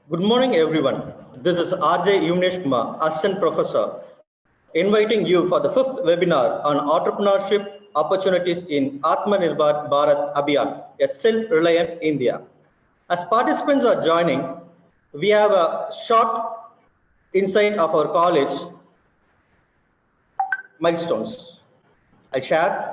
Good morning, everyone. This is RJ Yumnesh Kumar, Assistant Professor, inviting you for the fifth webinar on entrepreneurship opportunities in Atmanirbhar Bharat Abhiyan, a self-reliant India. As participants are joining, we have a short insight of our college milestones. I share.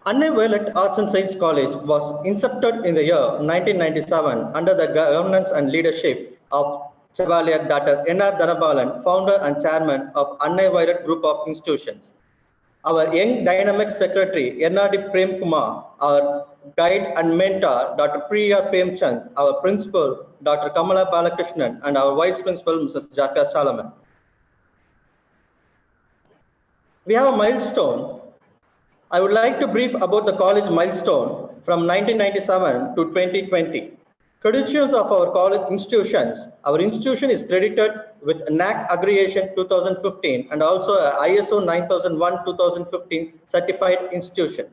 Anna Violet Arts and Science College was incepted in the year 1997 under the governance and leadership of Chevalier Dr. N.R. Dhanabalan, founder and chairman of Anna Violet Group of Institutions. Our young dynamic secretary, N.R.D. Prem Kumar, our guide and mentor, Dr. Priya Premchand, our principal, Dr. Kamala Balakrishnan, and our vice principal, Mrs. Jafia Salaman. We have a milestone. I would like to brief about the college milestone from 1997 to 2020. Credentials of our college institutions. Our institution is credited with NAC Aggregation 2015 and also a ISO 9001-2015 certified institution.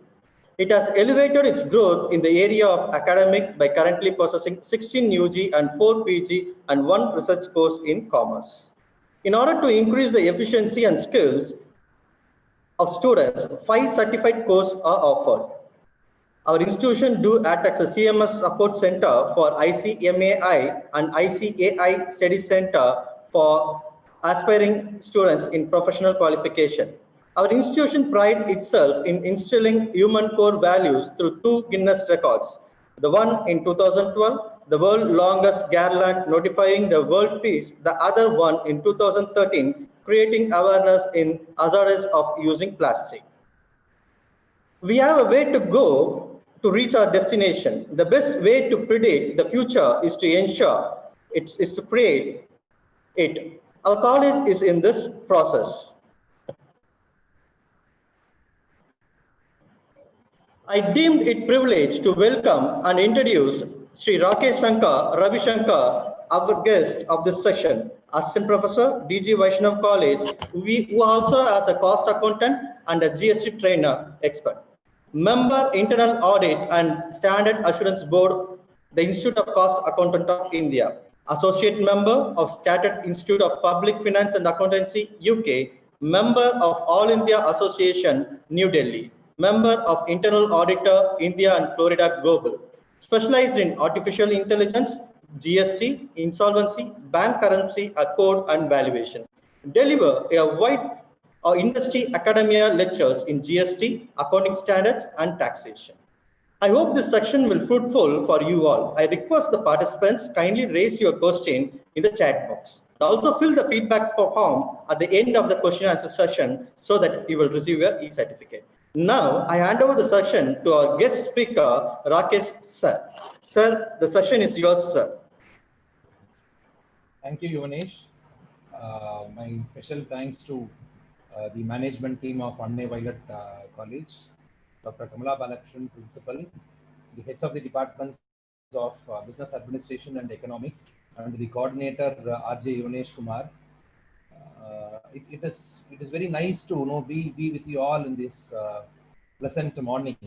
It has elevated its growth in the area of academic by currently possessing 16 UG and 4 PG and 1 research course in commerce. In order to increase the efficiency and skills of students, 5 certified courses are offered. Our institution do act as a CMS support center for ICMAI and ICAI study center for aspiring students in professional qualification. Our institution prides itself in instilling human core values through 2 Guinness records. The one in 2012, the world's longest garland notifying the world peace, the other one in 2013, creating awareness in hazards of using plastic. We have a way to go to reach our destination. The best way to predict the future is to ensure it is to create it. Our college is in this process. I deemed it privilege to welcome and introduce Sri Rakesh Shankar Ravi Shankar, our guest of this session, Assistant Professor, DG Vaishnav College, who also has a cost accountant and a GST trainer expert. Member Internal Audit and Standard Assurance Board, the Institute of Cost Accountant of India. Associate Member of Chartered Institute of Public Finance and Accountancy, UK. Member of All India Association, New Delhi. Member of Internal Auditor, India and Florida Global. Specialized in artificial intelligence, GST, insolvency, bank currency, code and valuation. Deliver a wide industry academia lectures in GST, accounting standards, and taxation. I hope this section will be fruitful for you all. I request the participants kindly raise your question in the chat box. Also fill the feedback form at the end of the question and answer session so that you will receive your e-certificate. Now, I hand over the session to our guest speaker, Rakesh sir. Sir, the session is yours, sir. Thank you, Yuvanesh. My special thanks to the management team of Anna Violet College, Dr. Kamala Balakrishnan, Principal, the heads of the departments of Business Administration and Economics, and the coordinator RJ Yuvanesh Kumar. It is very nice to be with you all in this pleasant morning.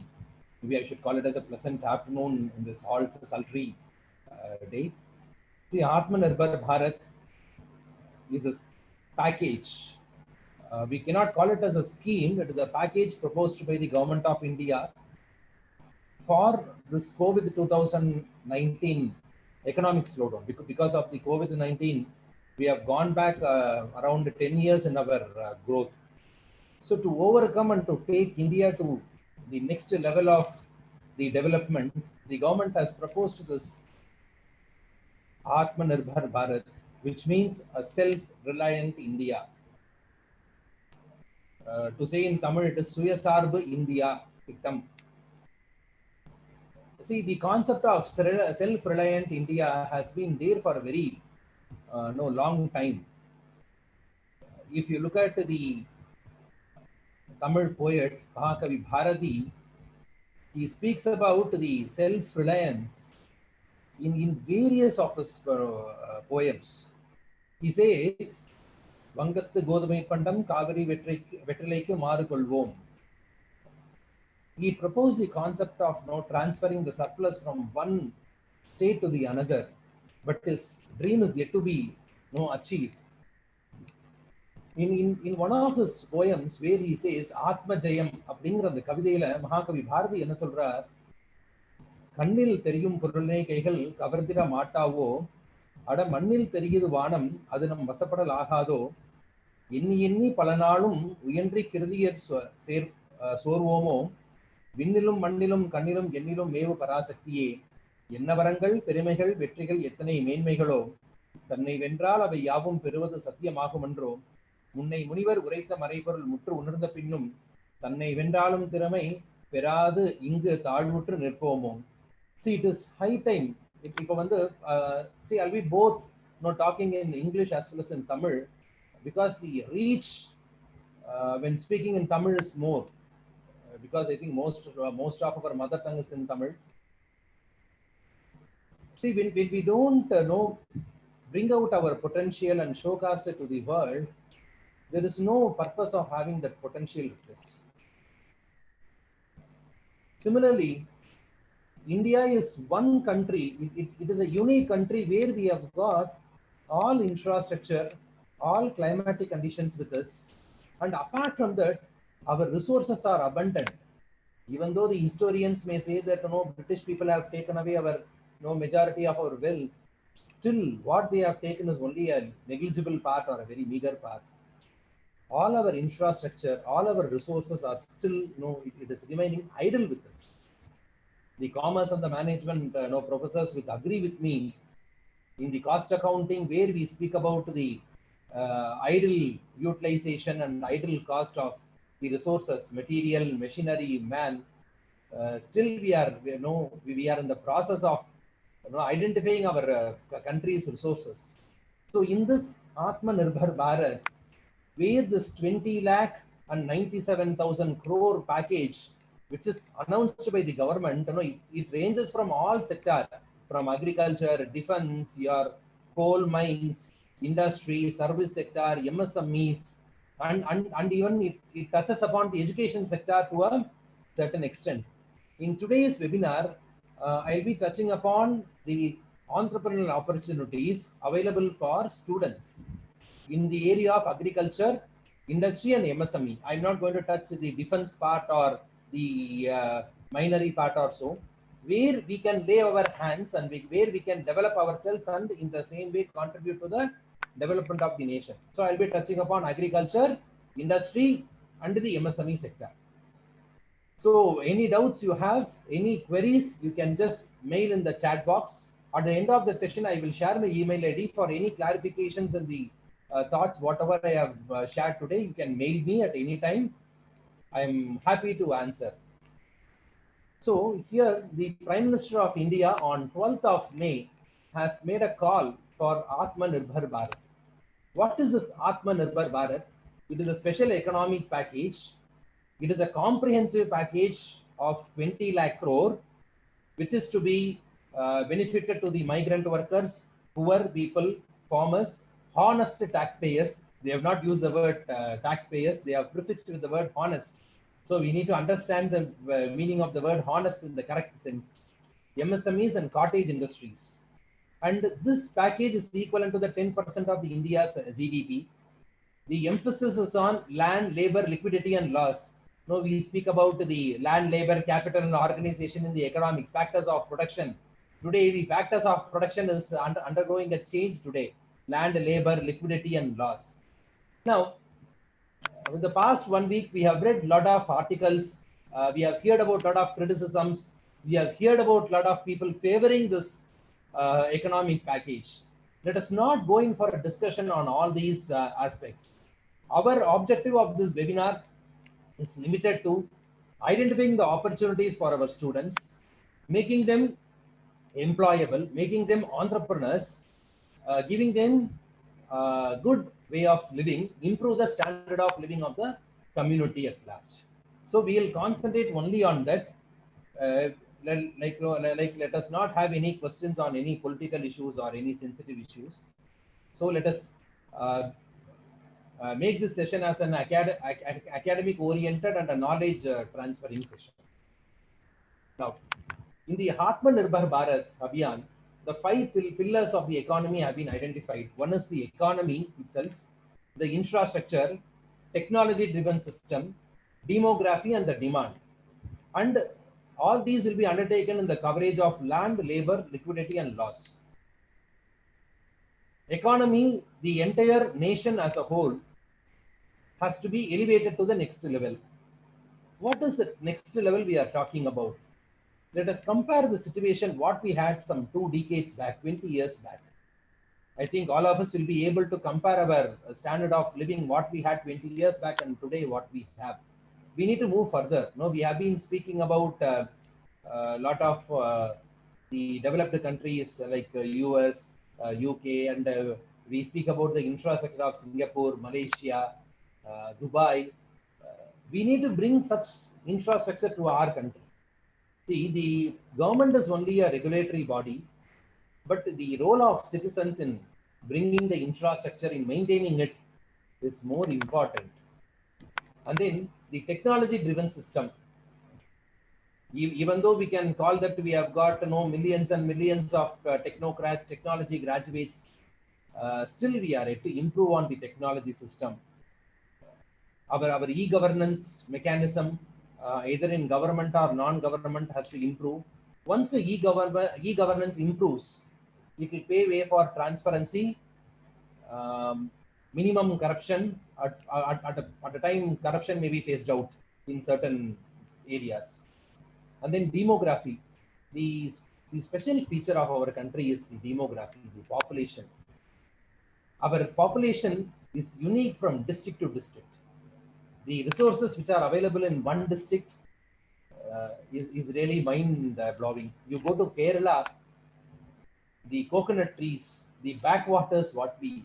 Maybe I should call it as a pleasant afternoon in this hot, sultry day. See, Atmanirbhar Bharat is a package. We cannot call it as a scheme. It is a package proposed by the government of India for this COVID 2019 economic slowdown. Because of the COVID-19, we have gone back around 10 years in our growth. So to overcome and to take India to the next level of the development, the government has proposed this Atmanirbhar Bharat, which means a self-reliant India. To say in Tamil, it is Suyasarbu India Tikam. See, the concept of self-reliant India has been there for a very long time. If you look at the Tamil poet Mahakavi Bharati, he speaks about the self-reliance in various of his poems. He says, Vangathu Godumai Pandam Kaveri Vetrilaikku Maru Kolvom. He proposed the concept of transferring the surplus from one state to the another, but his dream is yet to be achieved. In one of his poems where he says Atma Jayam அப்படிங்கிற அந்த கவிதையில மகாகவி பாரதி என்ன சொல்றார், கண்ணில் தெரியும் பொருளை கைகள் கவர்ந்திட மாட்டாவோ, அட மண்ணில் தெரியுது வானம் அது நம் வசப்படல் ஆகாதோ, எண்ணி எண்ணி பல நாளும் உயன்றி கிருதியர் சோர்வோமோ, விண்ணிலும் மண்ணிலும் கண்ணிலும் எண்ணிலும் மேவு பராசக்தியே, என்ன வரங்கள் பெருமைகள் வெற்றிகள் எத்தனை மேன்மைகளோ, தன்னை வென்றால் அவை யாவும் பெறுவது சத்தியமாகுமென்றோ, முன்னை முனிவர் உரைத்த மறைபொருள் முற்று உணர்ந்த பின்னும் தன்னை வென்றாலும் திறமை பெறாது இங்கு தாழ்வுற்று நிற்போமோ. See, it is high time. இப்போ வந்து see, I'll be both talking in English as well as in Tamil, because the reach when speaking in Tamil is more, because I think most of our mother tongue is in Tamil. See, when we don't bring out our potential and showcase it to the world, there is no purpose of having that potential with this. Similarly, India is one country, it is a unique country where we have got all infrastructure, all climatic conditions with us, and apart from that, our resources are abundant. Even though the historians may say that British people have taken away our majority of our wealth, still what they have taken is only a negligible part or a very meager part. All our infrastructure, all our resources are still it is remaining idle with us. The commerce and the management professors will agree with me in the cost accounting, where we speak about the idle utilization and idle cost of the resources, material, machinery, man. Still we are in the process of identifying our country's resources. So in this Atmanirbhar Bharat, where this 20,97,000 crore package, which is announced by the government, it ranges from all sectors, from agriculture, defense, your coal mines, industry, service sector, MSMEs, and even it touches upon the education sector to a certain extent. In today's webinar, I'll be touching upon the entrepreneurial opportunities available for students in the area of agriculture, industry, and MSME. I'm not going to touch the defense part or the minery part or so, where we can lay our hands and where we can develop ourselves and in the same way contribute to the development of the nation. So I'll be touching upon agriculture, industry, and the MSME sector. So any doubts you have, any queries, you can just mail in the chat box. At the end of the session, I will share my email ID for any clarifications and the thoughts, whatever I have shared today. You can mail me at any time. I am happy to answer. So here, the Prime Minister of India on 12th of May has made a call for Atmanirbhar Bharat. What is this Atmanirbhar Bharat? It is a special economic package. It is a comprehensive package of 20 lakh crore, which is to be benefited to the migrant workers, poor people, farmers, honest taxpayers. They have not used the word taxpayers. They have prefixed with the word honest. So we need to understand the meaning of the word honest in the correct sense. MSMEs and cottage industries. And this package is equivalent to the 10% of the India's GDP. The emphasis is on land, labor, liquidity, and loss. We speak about the land, labor, capital, and organization in the economics, factors of production. Today, the factors of production is undergoing a change today. Land, labor, liquidity, and loss. Now, in the past 1 week, we have read a lot of articles. We have heard about a lot of criticisms. We have heard about a lot of people favoring this economic package. Let us not go in for a discussion on all these aspects. Our objective of this webinar is limited to identifying the opportunities for our students, making them employable, making them entrepreneurs, giving them good way of living, improve the standard of living of the community at large. So we will concentrate only on that. let us not have any questions on any political issues or any sensitive issues. So let us make this session as an academic oriented and a knowledge transferring session. Now, in the Atmanirbhar Bharat Abhiyan, the five pillars of the economy have been identified. One is the economy itself, the infrastructure, technology-driven system, demography, and the demand. And all these will be undertaken in the coverage of land, labor, liquidity, and loss. Economy, the entire nation as a whole, has to be elevated to the next level. What is the next level we are talking about? Let us compare the situation what we had some 2 decades back, 20 years back. I think all of us will be able to compare our standard of living what we had 20 years back and today what we have. We need to move further. No, we have been speaking about a lot of the developed countries like US, UK, and we speak about the infrastructure of Singapore, Malaysia, Dubai. We need to bring such infrastructure to our country. See, the government is only a regulatory body, but the role of citizens in bringing the infrastructure, in maintaining it, is more important. And then the technology-driven system. Even though we can call that we have got millions and millions of technocrats, technology graduates, still we are yet to improve on the technology system. Our e-governance mechanism, either in government or non-government, has to improve. Once the e-governance improves, it will pave way for transparency, minimum corruption. At a time, corruption may be phased out in certain areas. And then demography. The special feature of our country is the demography, the population. Our population is unique from district to district. The resources which are available in one district is really mind-blowing. You go to Kerala, the coconut trees, the backwaters, what we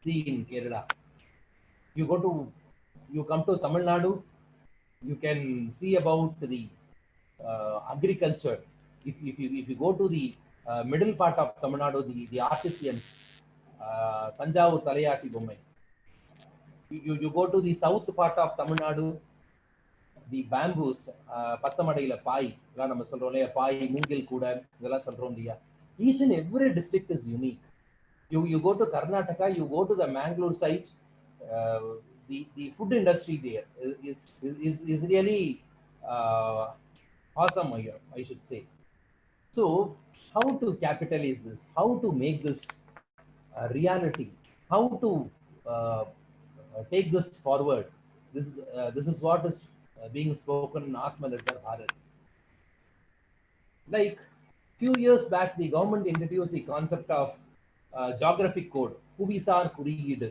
see in Kerala. You come to Tamil Nadu, you can see about the agriculture. If you go to the middle part of Tamil Nadu, the artisans, Tanjavur Talayati Bommai. You go to the south part of Tamil Nadu, the bamboos, Pattamadaila Pai, நம்ம சொல்றோம் இல்லையா, பாய், மூங்கில் கூட இதெல்லாம் சொல்றோம் இல்லையா. Each and every district is unique. You go to Karnataka, you go to the Mangalore site, the food industry there is really awesome, I should say. So how to capitalize this? How to make this reality? How to take this forward? This is what is being spoken in Atmanirbhar Bharat. Like few years back, the government introduced the concept of geographic code, Puvisar Kuriyidu.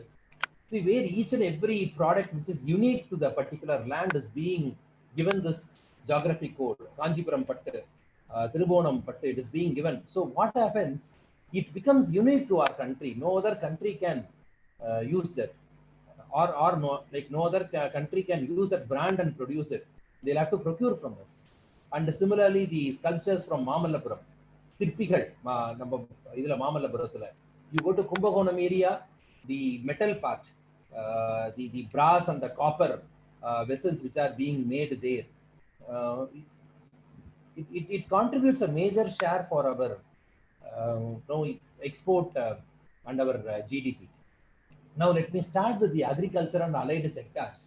See, where each and every product which is unique to the particular land is being given this geographic code. Kanjipuram Pattu, Tirubonam Pattu, it is being given. So what happens? It becomes unique to our country. No other country can use that. Or no, like no other country can use that brand and produce it. They'll have to procure from us. And similarly, the sculptures from Mamallapuram, Sirpigal, you go to Kumbakonam area, the metal part, the brass and the copper vessels which are being made there, it contributes a major share for our export and our GDP. Now let me start with the agriculture and allied sectors.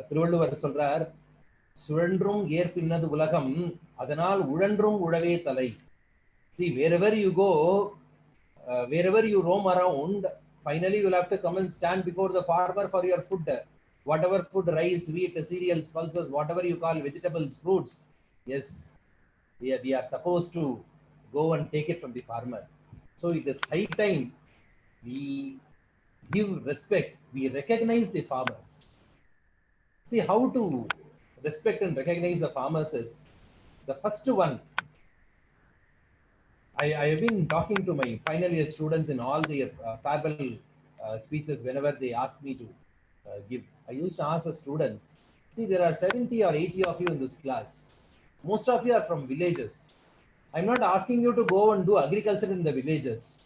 Thiruvalluvar சொல்றார், சுழன்றும் ஏற்பின்னது உலகம், அதனால் உழன்றும் உழவே தலை. See, wherever you go, wherever you roam around, finally you will have to come and stand before the farmer for your food. Whatever food, rice, wheat, cereals, pulses, whatever you call vegetables, fruits, yes, we are supposed to go and take it from the farmer. So it is high time we give respect, we recognize the farmers. See, how to respect and recognize the farmers is the first one. I have been talking to my final year students in all their farewell speeches whenever they ask me to give. I used to ask the students, see, there are 70 or 80 of you in this class. Most of you are from villages. I'm not asking you to go and do agriculture in the villages.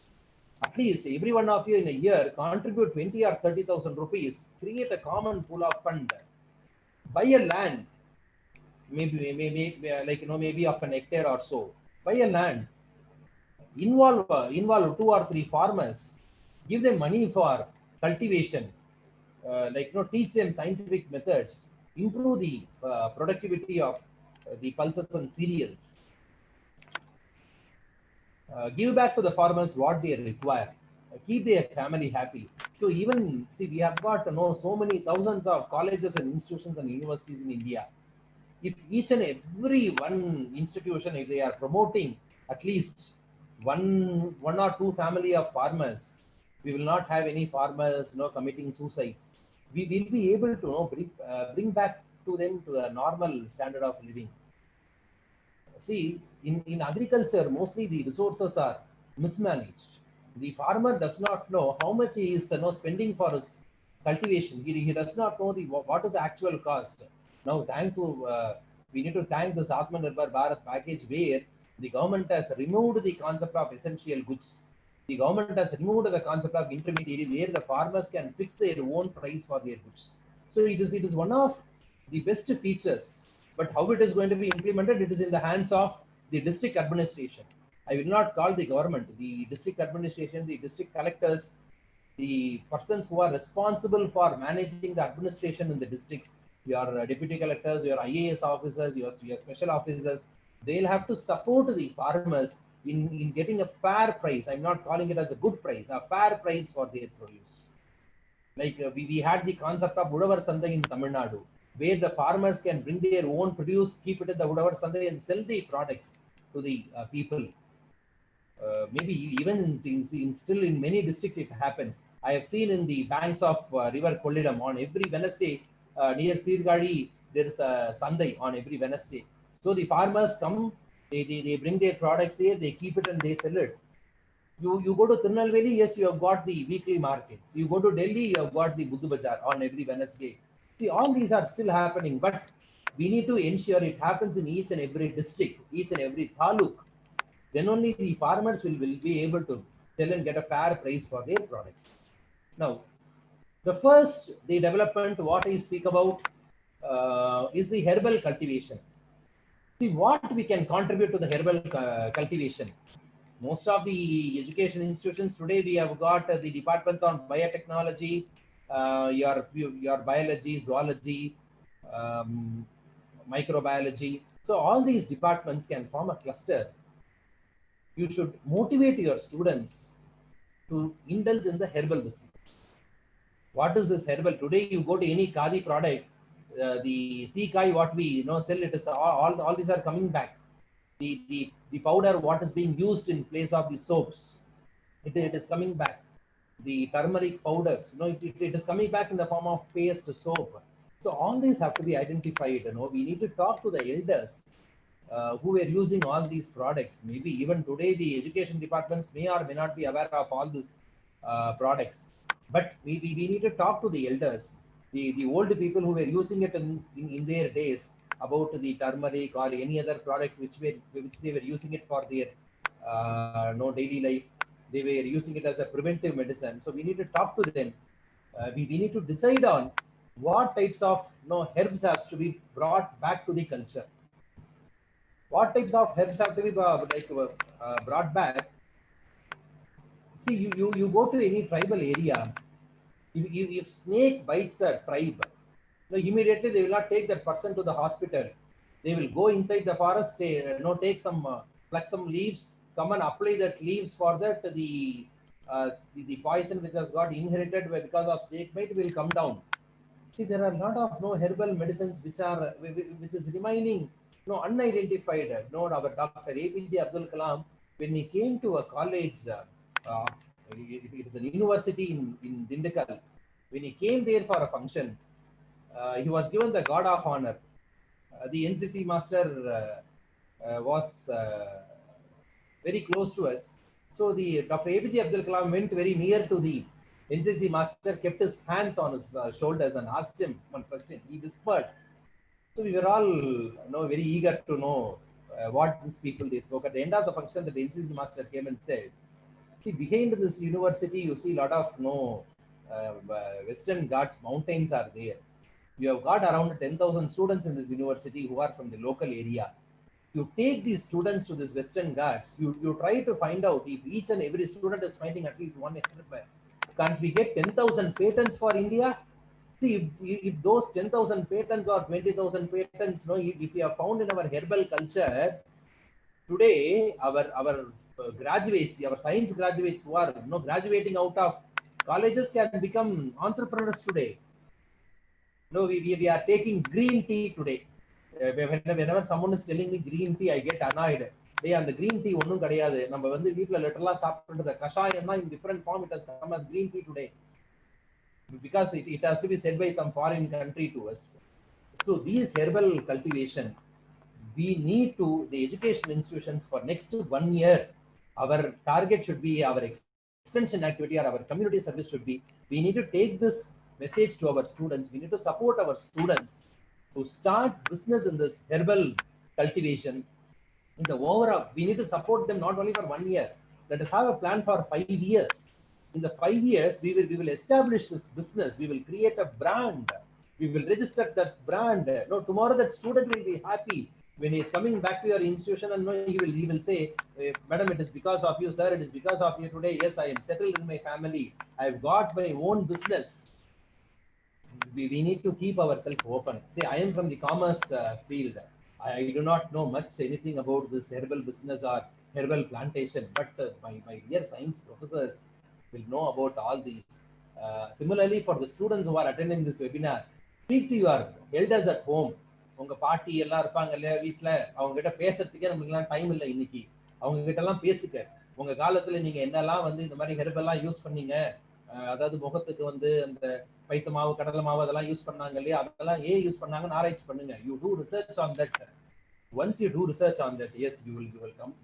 At least every one of you in a year contribute 20 or 30,000 rupees, create a common pool of fund, buy a land, maybe like maybe of an hectare or so. Buy a land, involve two or three farmers, give them money for cultivation, like teach them scientific methods, improve the productivity of the pulses and cereals, give back to the farmers what they require, keep their family happy. So even see, we have got so many thousands of colleges and institutions and universities in India. If each and every one institution, if they are promoting at least one or two family of farmers, we will not have any farmers committing suicides. We will be able to bring back to them to a normal standard of living. See, in agriculture, mostly the resources are mismanaged. The farmer does not know how much he is spending for his cultivation. He does not know what is the actual cost. Now, we need to thank this Atmanirbhar Bharat package where the government has removed the concept of essential goods. The government has removed the concept of intermediary where the farmers can fix their own price for their goods. So it is one of the best features, but how it is going to be implemented, it is in the hands of the district administration. I will not call the government, the district administration, the district collectors, the persons who are responsible for managing the administration in the districts, your deputy collectors, your IAS officers, your special officers, they'll have to support the farmers in getting a fair price. I'm not calling it as a good price, a fair price for their produce. Like we had the concept of Udavar Sandai in Tamil Nadu, where the farmers can bring their own produce, keep it at the Udavar Sandai and sell the products to the people. Maybe even still in many districts it happens. I have seen in the banks of river Kollidam on every Wednesday near Sirgadi, there is a Sandai on every Wednesday. So the farmers come, they bring their products here, they keep it and they sell it. You go to Tirunelveli, yes, you have got the weekly markets. You go to Delhi, you have got the Buddha Bazaar on every Wednesday. See, all these are still happening, but we need to ensure it happens in each and every district, each and every taluk. Then only the farmers will be able to sell and get a fair price for their products. Now, the development, what I speak about is the herbal cultivation. See, what we can contribute to the herbal cultivation. Most of the education institutions today, we have got the departments on biotechnology, your biology, zoology, um, microbiology. So all these departments can form a cluster. You should motivate your students to indulge in the herbal business. What is this herbal? Today, you go to any Khadi product, the Sekai, what we sell, it is all these are coming back. The powder, what is being used in place of the soaps, it is coming back. The turmeric powders, it is coming back in the form of paste soap. So all these have to be identified. We need to talk to the elders who were using all these products. Maybe even today the education departments may or may not be aware of all these products. But we need to talk to the elders, the old people who were using it in their days, about the turmeric or any other product which they were using it for their daily life. They were using it as a preventive medicine. So we need to talk to them. We need to decide on what types of herbs have to be brought back to the culture. What types of herbs have to be brought back? See, you go to any tribal area. If snake bites a tribe, immediately they will not take that person to the hospital. They will go inside the forest, take some, pluck some leaves, come and apply that leaves for that. The poison which has got inherited because of snake bite will come down. See, there are a lot of herbal medicines which is remaining unidentified. Our Dr. APJ Abdul Kalam, when he came to a college, it is a university in Dindakal. When he came there for a function, he was given the Guard of Honor. The NCC master was very close to us. So the Dr. APJ Abdul Kalam went very near to the NCC master, kept his hands on his shoulders and asked him one question. He whispered. So we were all very eager to know what these people they spoke. At the end of the function, the NCC master came and said, see, behind this university, you see a lot of Western Ghats mountains are there. You have got around 10,000 students in this university who are from the local area. You take these students to this Western Ghats, you try to find out if each and every student is finding at least one experiment. Can't we get 10,000 patents for India? See, if those 10,000 patents or 20,000 patents, if we have found in our herbal culture, today our graduates, our science graduates who are graduating out of colleges can become entrepreneurs today. We are taking green tea today. Whenever someone is telling me green tea, I get annoyed. Hey, and the green tea ஒன்னும் கிடையாது. நம்ம வந்து வீட்ல லிட்டரலா சாப்பிடுற கஷாயம் தான் in different form it has come as green tea today. Because it has to be said by some foreign country to us. So these herbal cultivation, we need to, the education institutions for next 1 year, our target should be, our extension activity or our community service should be, we need to take this message to our students. We need to support our students to start business in this herbal cultivation. In the overall, we need to support them not only for 1 year. Let us have a plan for 5 years. In the 5 years, we will establish this business. We will create a brand. We will register that brand. Tomorrow that student will be happy when he is coming back to your institution, and he will say, madam, it is because of you, sir. It is because of you today. Yes, I am settled in my family. I have got my own business. We need to keep ourselves open. See, I am from the commerce field. I do not know much anything about this herbal business or herbal plantation, but my dear science professors will know about all these. Similarly, for the students who are attending this webinar, speak to your elders at home. உங்க பாட்டி எல்லாம் இருப்பாங்க இல்லையா வீட்டுல, அவங்க கிட்ட பேசுறதுக்கே நமக்கு எல்லாம் டைம் இல்லை இன்னைக்கு. அவங்க கிட்ட எல்லாம் பேசுங்க. உங்க காலத்துல நீங்க என்னெல்லாம் வந்து இந்த மாதிரி ஹெர்பெல்லாம் யூஸ் பண்ணீங்க, அதாவது முகத்துக்கு வந்து அந்த பைத்த மாவு கடலை மாவு அதெல்லாம் யூஸ் பண்ணாங்க இல்லையா, அதெல்லாம் ஏன் யூஸ் பண்ணாங்கன்னு ஆராய்ச்சி பண்ணுங்க. You do research on that. Once you do research on that, yes, you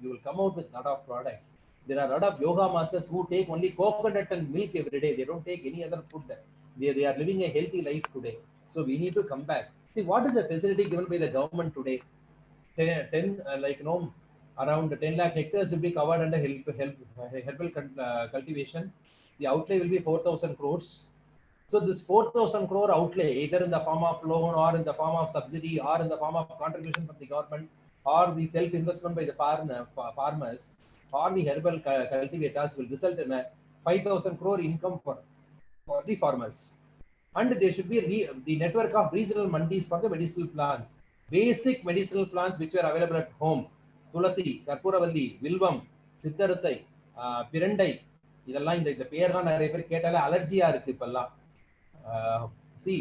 will come out with a lot of products. There are a lot of yoga masters who take only coconut and milk every day. They don't take any other food. They are living a healthy life today. So we need to come back. See, what is the facility given by the government today? 10 around 10 lakh hectares will be covered under herbal cultivation. The outlay will be 4,000 crores. So this 4,000 crore outlay, either in the form of loan or in the form of subsidy or in the form of contribution from the government or the self-investment by the farmers or the herbal cultivators, will result in a 5,000 crore income for the farmers. And there should be the network of regional mandis for the medicinal plants. Basic medicinal plants which are available at home. Tulasi, Karpuravalli, Vilvam, Siddharthai, Pirandai. இதெல்லாம் இந்த பேர்லாம் நிறைய பேர் கேட்டாலே அலர்ஜியா இருக்கு இப்பெல்லாம். See,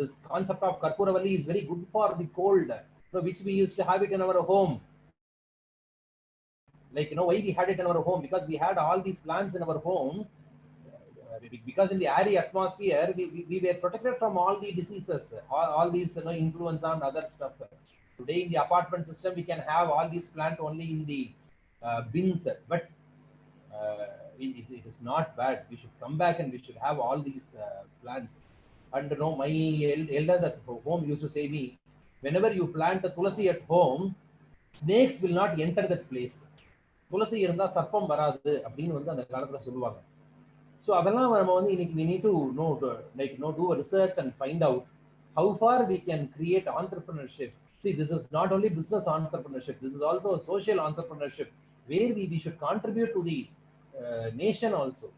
this concept of Karpuravalli is very good for the cold, which we used to have it in our home. Like, why we had it in our home? Because we had all these plants in our home. Because in the airy atmosphere, we were protected from all the diseases, all these influenza and other stuff. Today in the apartment system, we can have all these plants only in the bins. But it is not bad. We should come back and we should have all these plants. And my elders at home used to say me, whenever you plant a tulasi at home, snakes will not enter that place. Tulasi irundha sarpam varadhu அப்படினு வந்து அந்த காலத்துல சொல்லுவாங்க. So அதெல்லாம் நம்ம வந்து இன்னைக்கு we need to do a research and find out how far we can create entrepreneurship. See, this is not only business entrepreneurship, this is also a social entrepreneurship where we should contribute to the nation also.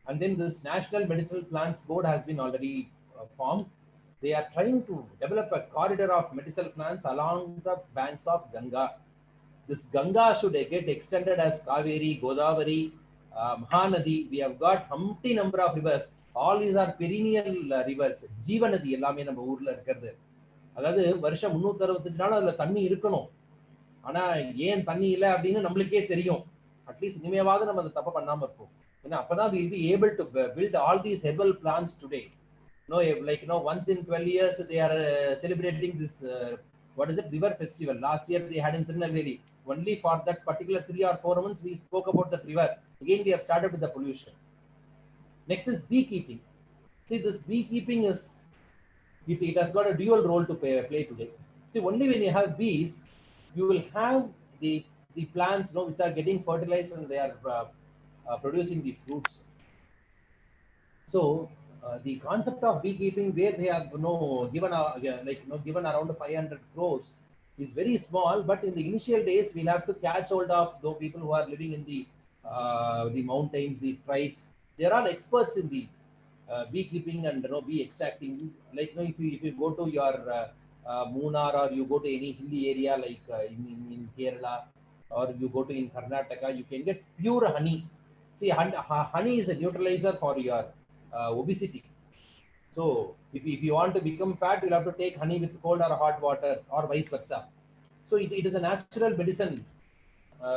And then this National Medicinal Plants Board has been already formed. They are trying to develop a corridor of medicinal plants along the banks of Ganga. This Ganga should get extended as Kaveri, Godavari, Mahanadi. We have got humpty number of rivers. All these are perennial rivers. Jeevanadi எல்லாமே நம்ம ஊர்ல இருக்குது. அதாவது வருஷம் 365 நாள் அதுல தண்ணி இருக்கணும். ஆனா ஏன் தண்ணி இல்லை அப்படின்னு நம்மளுக்கே தெரியும். அட்லீஸ்ட் இனிமேவாவது நம்ம அந்த தப்பை பண்ணாம இருப்போம். ஏன்னா அப்பதான் we will be able to build all these herbal plants today. Once in 12 years they are celebrating this what is it, river festival. Last year they had in Tirunelveli. Only for that particular 3 or 4 months we spoke about that river. Again we have started with the pollution. Next is beekeeping. See, this beekeeping is it has got a dual role to play today. See, only when you have bees, you will have the plants, which are getting fertilized and they are producing the fruits. So the concept of beekeeping, where they have given yeah, like given around 500 crores, is very small. But in the initial days, we'll have to catch hold of those people who are living in the mountains, the tribes. They are all experts in the beekeeping and bee extracting. Like if you go to your Munnar, or you go to any hilly area like in Kerala, or you go to in Karnataka, you can get pure honey. See, honey is a neutralizer for your obesity. So if you want to become fat, you'll have to take honey with cold or hot water, or vice versa. So it is a natural medicine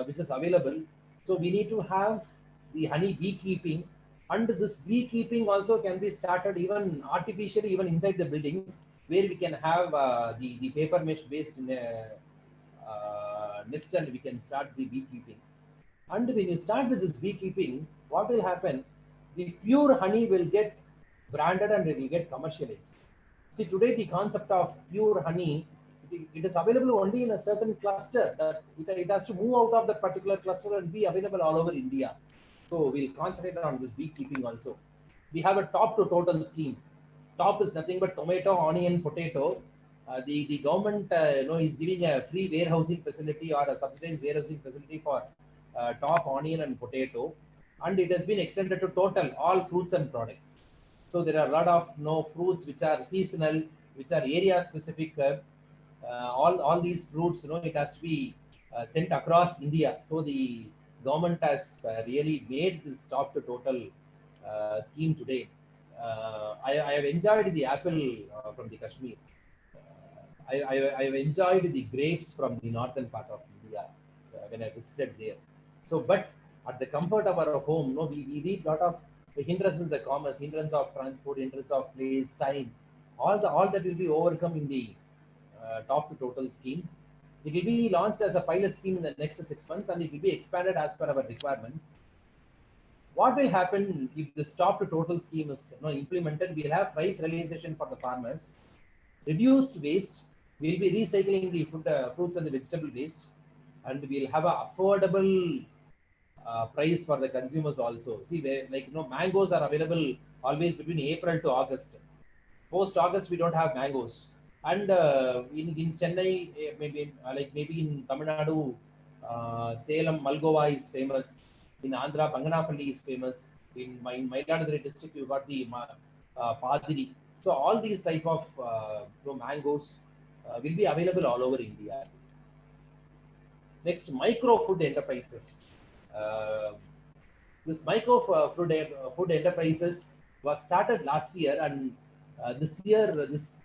which is available. So we need to have the honey beekeeping, and this beekeeping also can be started even artificially, even inside the buildings, where we can have the paper mesh based nest, and we can start the beekeeping. And when you start with this beekeeping, what will happen? The pure honey will get branded and it will get commercialized. See, today the concept of pure honey, it is available only in a certain cluster. That it has to move out of that particular cluster and be available all over India. So we'll concentrate on this beekeeping also. We have a top to total scheme. Top is nothing but tomato, onion, potato. The government is giving a free warehousing facility or a subsidized warehousing facility for top, onion, and potato, and it has been extended to total all fruits and products. So there are a lot of fruits which are seasonal, which are area specific. All these fruits, it has to be sent across India. So the government has really made this top to total scheme today. I have enjoyed the apple from the Kashmir. I have enjoyed the grapes from the northern part of India when I visited there. So, but at the comfort of our home, we need a lot of the hindrances in the commerce, hindrance of transport, hindrance of place, time. All that will be overcome in the top to total scheme. It will be launched as a pilot scheme in the next 6 months, and it will be expanded as per our requirements. What will happen if this top to total scheme is implemented? We'll have price realization for the farmers, reduced waste. We'll be recycling the fruits and the vegetable waste, and we'll have a affordable price for the consumers also. See, mangoes are available always between April to August. Post August, we don't have mangoes. And in Chennai, maybe in Tamil Nadu, Salem Malgova is famous. In Andhra, Banganapalli is famous. In Mayiladuthurai district, you got the Padiri. So all these type of mangoes will be available all over India. Next, micro food enterprises. This micro food enterprises was started last year, and this year this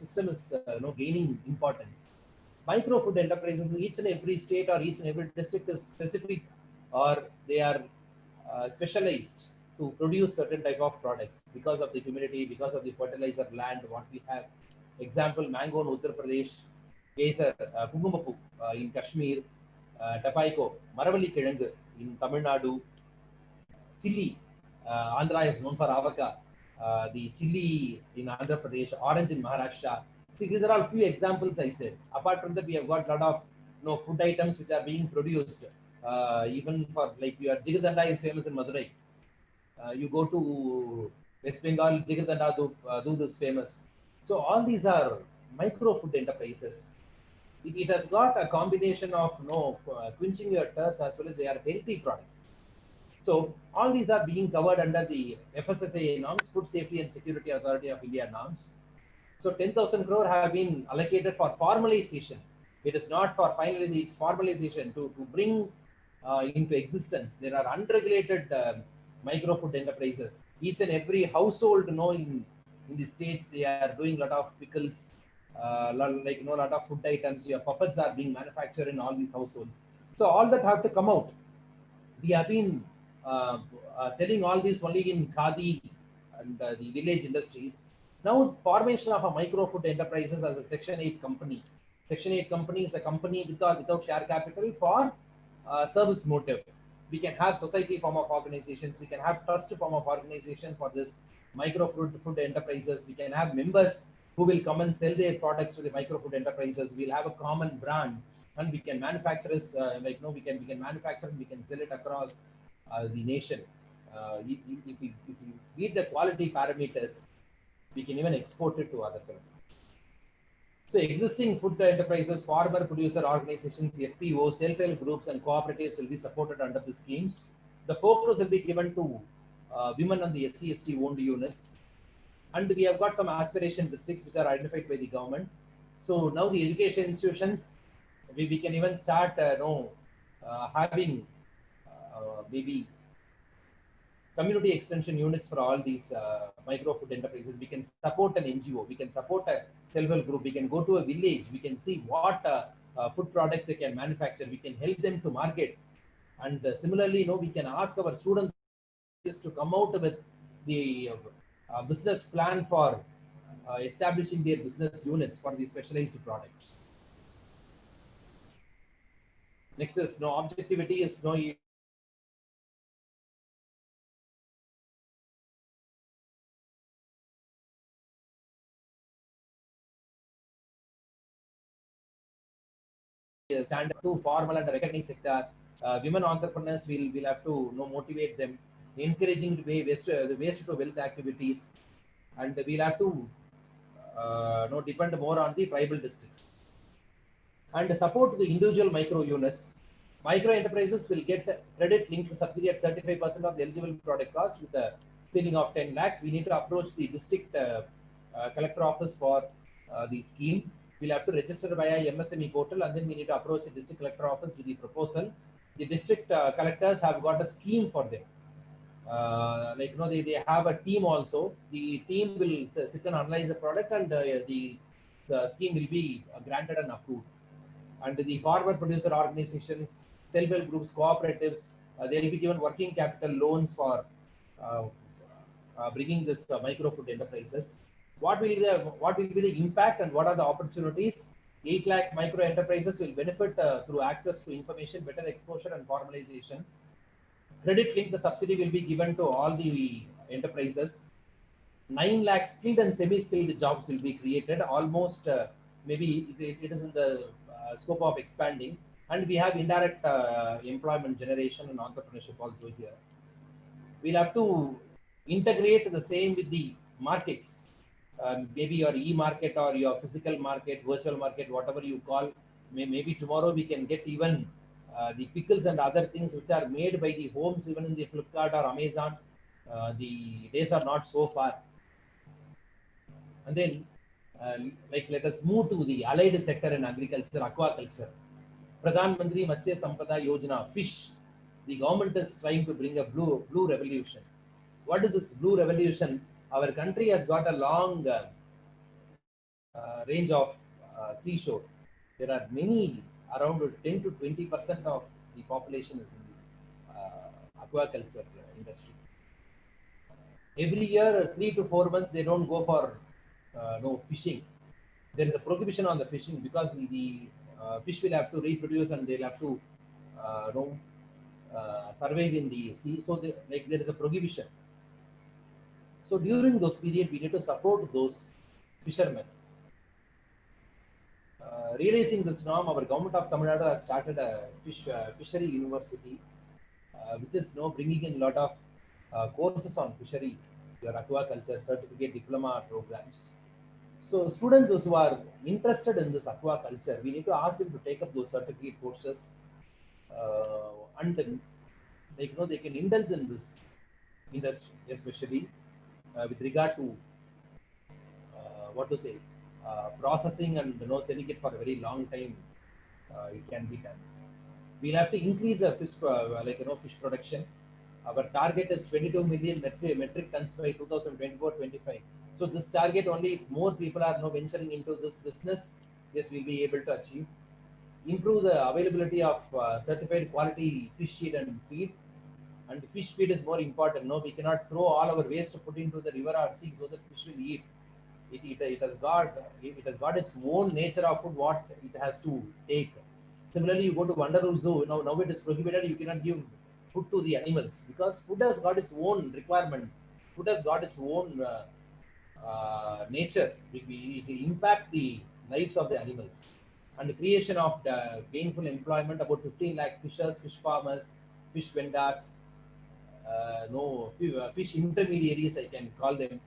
system is gaining importance. Micro food enterprises, each and every state or each and every district is specific, or they are specialized to produce certain type of products because of the humidity, because of the fertilizer land what we have. Example, mango in Uttar Pradesh, Kesar, Kugumapu in Kashmir, Tapaiko, Maravalli Kirangu in Tamil Nadu, chili. Andhra is known for avaka. The chili in Andhra Pradesh, orange in Maharashtra. See, these are all few examples I said. Apart from that, we have got a lot of food items which are being produced. Even for your Jigardanda is famous in Madurai. You go to West Bengal, Jigardanda do is famous. So all these are micro food enterprises. It has got a combination of quenching your thirst as well as they are healthy products. So all these are being covered under the FSSAI norms, Food Safety and Security Authority of India norms. So 10,000 crore have been allocated for formalization. It is not for finalization, it's formalization to bring into existence. There are unregulated micro food enterprises. Each and every household, in the states, they are doing a lot of pickles, a lot of food items. Your puppets are being manufactured in all these households. So all that have to come out. We have been selling all this only in Khadi and the village industries. Now, formation of a micro food enterprises as a Section 8 company. Section 8 company is a company without share capital for service motive. We can have society form of organizations. We can have trust form of organization for this micro food enterprises. We can have members who will come and sell their products to the micro food enterprises. We'll have a common brand, and we can manufacture this, we can manufacture and we can sell it across the nation. If we meet the quality parameters, we can even export it to other countries. So existing food enterprises, farmer producer organizations, FPOs, self-help groups and cooperatives will be supported under the schemes. The focus will be given to women and the SC/ST owned units. And we have got some aspiration districts which are identified by the government. So now the education institutions, we can even start having maybe community extension units for all these micro food enterprises. We can support an NGO, we can support a self-help group, we can go to a village, we can see what food products they can manufacture, we can help them to market. And similarly, we can ask our students to come out with the business plan for establishing their business units for the specialized products. Next is objectivity is stand up to formal and recognized sector. Women entrepreneurs will have to motivate them, encouraging the waste to wealth activities, and we'll have to depend more on the tribal districts and support the individual micro units. Micro enterprises will get credit linked subsidy at 35% of the eligible product cost with a ceiling of 10 lakhs. We need to approach the district collector office for the scheme. We'll have to register via MSME portal, and then we need to approach the district collector office with the proposal. The district collectors have got a scheme for them. They have a team also. The team will sit and analyze the product, and the scheme will be granted and approved. And the farmer producer organizations, self-help groups, cooperatives, they will be given working capital loans for bringing this micro food enterprises. What will be the impact and what are the opportunities? 8 lakh micro enterprises will benefit through access to information, better exposure and formalization. Credit link, the subsidy will be given to all the enterprises. 9 lakh skilled and semi-skilled jobs will be created. Almost maybe it is in the scope of expanding. And we have indirect employment generation and entrepreneurship also here. We'll have to integrate the same with the markets. Maybe your e-market or your physical market, virtual market, whatever you call. Maybe tomorrow we can get even the pickles and other things which are made by the homes, even in the Flipkart or Amazon. The days are not so far. And then, let us move to the allied sector in agriculture, aquaculture. Pradhan Mantri Matsya Sampada Yojana, fish. The government is trying to bring a blue revolution. What is this blue revolution? Our country has got a long range of seashore. There are many, around 10 to 20% of the population is in the aquaculture industry. Every year, 3 to 4 months, they don't go for fishing. There is a prohibition on the fishing because the fish will have to reproduce and they'll have to survive in the sea. So there is a prohibition. So during those periods, we need to support those fishermen. Realizing this norm, our government of Tamil Nadu has started a fishery university, which is bringing in a lot of courses on fishery, your aquaculture, certificate, diploma programs. So students who are interested in this aquaculture, we need to ask them to take up those certificate courses, and they can indulge in this industry, especially with regard to processing and selling it for a very long time. It can be done. We'll have to increase the fish fish production. Our target is 22 million metric tons by 2024-25. So this target, only if more people are venturing into this business, yes, we'll be able to achieve. Improve the availability of certified quality fish feed and feed. And fish feed is more important. We cannot throw all our waste to put into the river or sea so that fish will eat. It has got its own nature of food, what it has to take. Similarly, you go to Wanderoo Zoo. Now it is prohibited. You cannot give food to the animals because food has got its own requirement. Food has got its own nature, it will impact the lives of the animals. And the creation of the gainful employment, about 15 lakh fishers, fish farmers, fish vendors, no fish intermediaries, I can call them.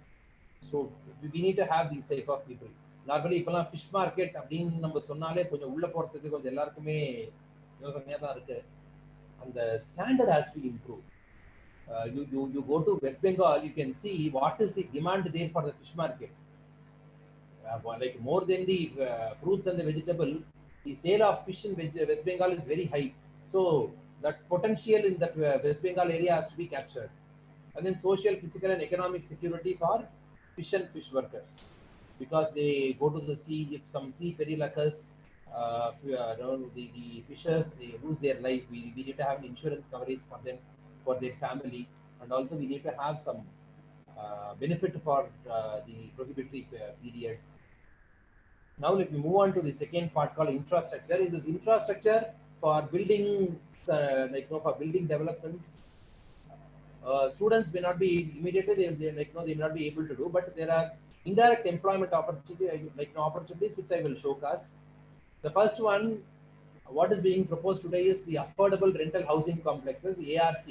So we need to have these type of people. Normally, இப்போலாம் fish market அப்படின்னு நம்ம சொன்னாலே கொஞ்சம் உள்ள போறதுக்கு கொஞ்சம் எல்லாருக்குமே யோசனையா தான் இருக்கு. And the standard has to improve. You go to West Bengal, you can see what is the demand there for the fish market. Like more than the fruits and the vegetable, the sale of fish in West Bengal is very high. So that potential in that West Bengal area has to be captured. And then social, physical, and economic security for fish and fish workers, because they go to the sea. If some sea peril occurs, the fishers, they lose their life. We need to have an insurance coverage for them, for their family, and also we need to have some benefit for the prohibitory period. Now let me move on to the second part called infrastructure. In this infrastructure for building, for building developments, students may not be immediately they may not be able to do, but there are indirect employment opportunities which I will showcase. The first one, what is being proposed today is the affordable rental housing complexes, ARC.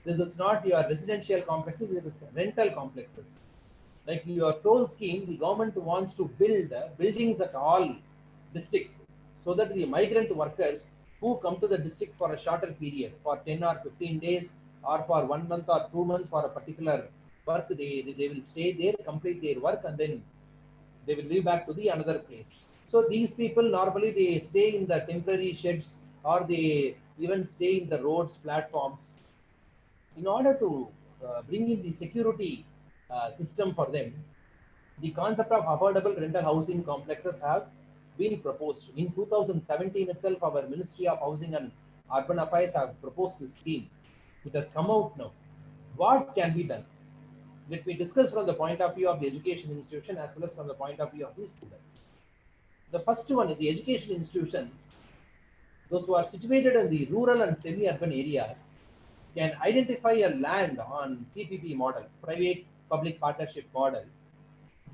This is not your residential complexes, it is rental complexes. Like your toll scheme, the government wants to build buildings at all districts, so that the migrant workers who come to the district for a shorter period, for 10 or 15 days, or for 1 month or 2 months for a particular work, they will stay there, complete their work, and then they will leave back to the another place. So these people normally they stay in the temporary sheds, or they even stay in the roads, platforms. In order to bring in the security system for them, the concept of affordable rental housing complexes have been proposed. In 2017 itself, our Ministry of Housing and Urban Affairs have proposed this scheme. It has come out now. What can be done? Let me discuss from the point of view of the education institution as well as from the point of view of the students. The first one is the education institutions. Those who are situated in the rural and semi-urban areas can identify a land on PPP model, private public partnership model,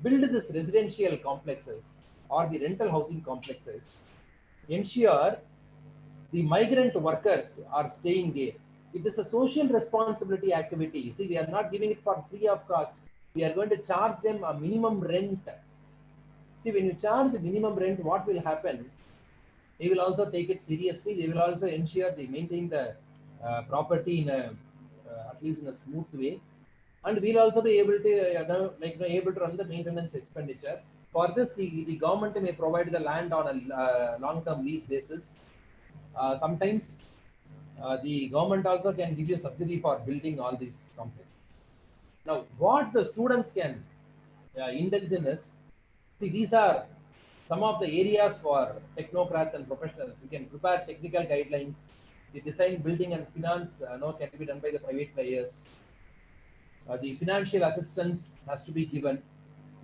build this residential complexes or the rental housing complexes, ensure the migrant workers are staying there. It is a social responsibility activity. You see, we are not giving it for free of cost. We are going to charge them a minimum rent. See, when you charge minimum rent, what will happen? They will also take it seriously. They will also ensure they maintain the property in a at least in a smooth way, and we'll also be able to able to run the maintenance expenditure. For this, the government may provide the land on a long-term lease basis. Sometimes the government also can give you subsidy for building all these complexes. Now, what the students can indulge in is, see, these are some of the areas for technocrats and professionals. You can prepare technical guidelines. The design, building, and finance can be done by the private players. The financial assistance has to be given.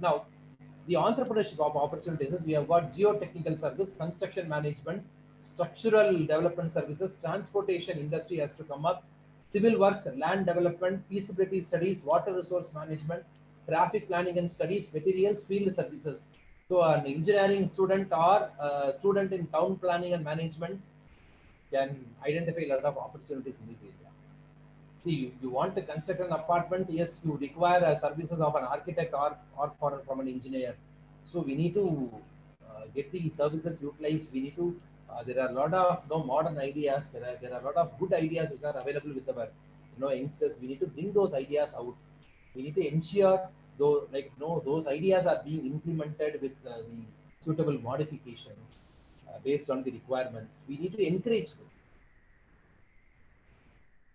Now, the entrepreneurship opportunities is we have got geotechnical service, construction management, structural development services, transportation industry has to come up, civil work, land development, feasibility studies, water resource management, traffic planning and studies, materials, field services. So an engineering student or a student in town planning and management can identify a lot of opportunities in this area. See, you want to construct an apartment, yes, you require services of an architect or from an engineer. So we need to get the services utilized. We need to, there are a lot of modern ideas. There are a lot of good ideas which are available with our youngsters. We need to bring those ideas out. We need to ensure those ideas are being implemented with the suitable modifications based on the requirements. We need to encourage them.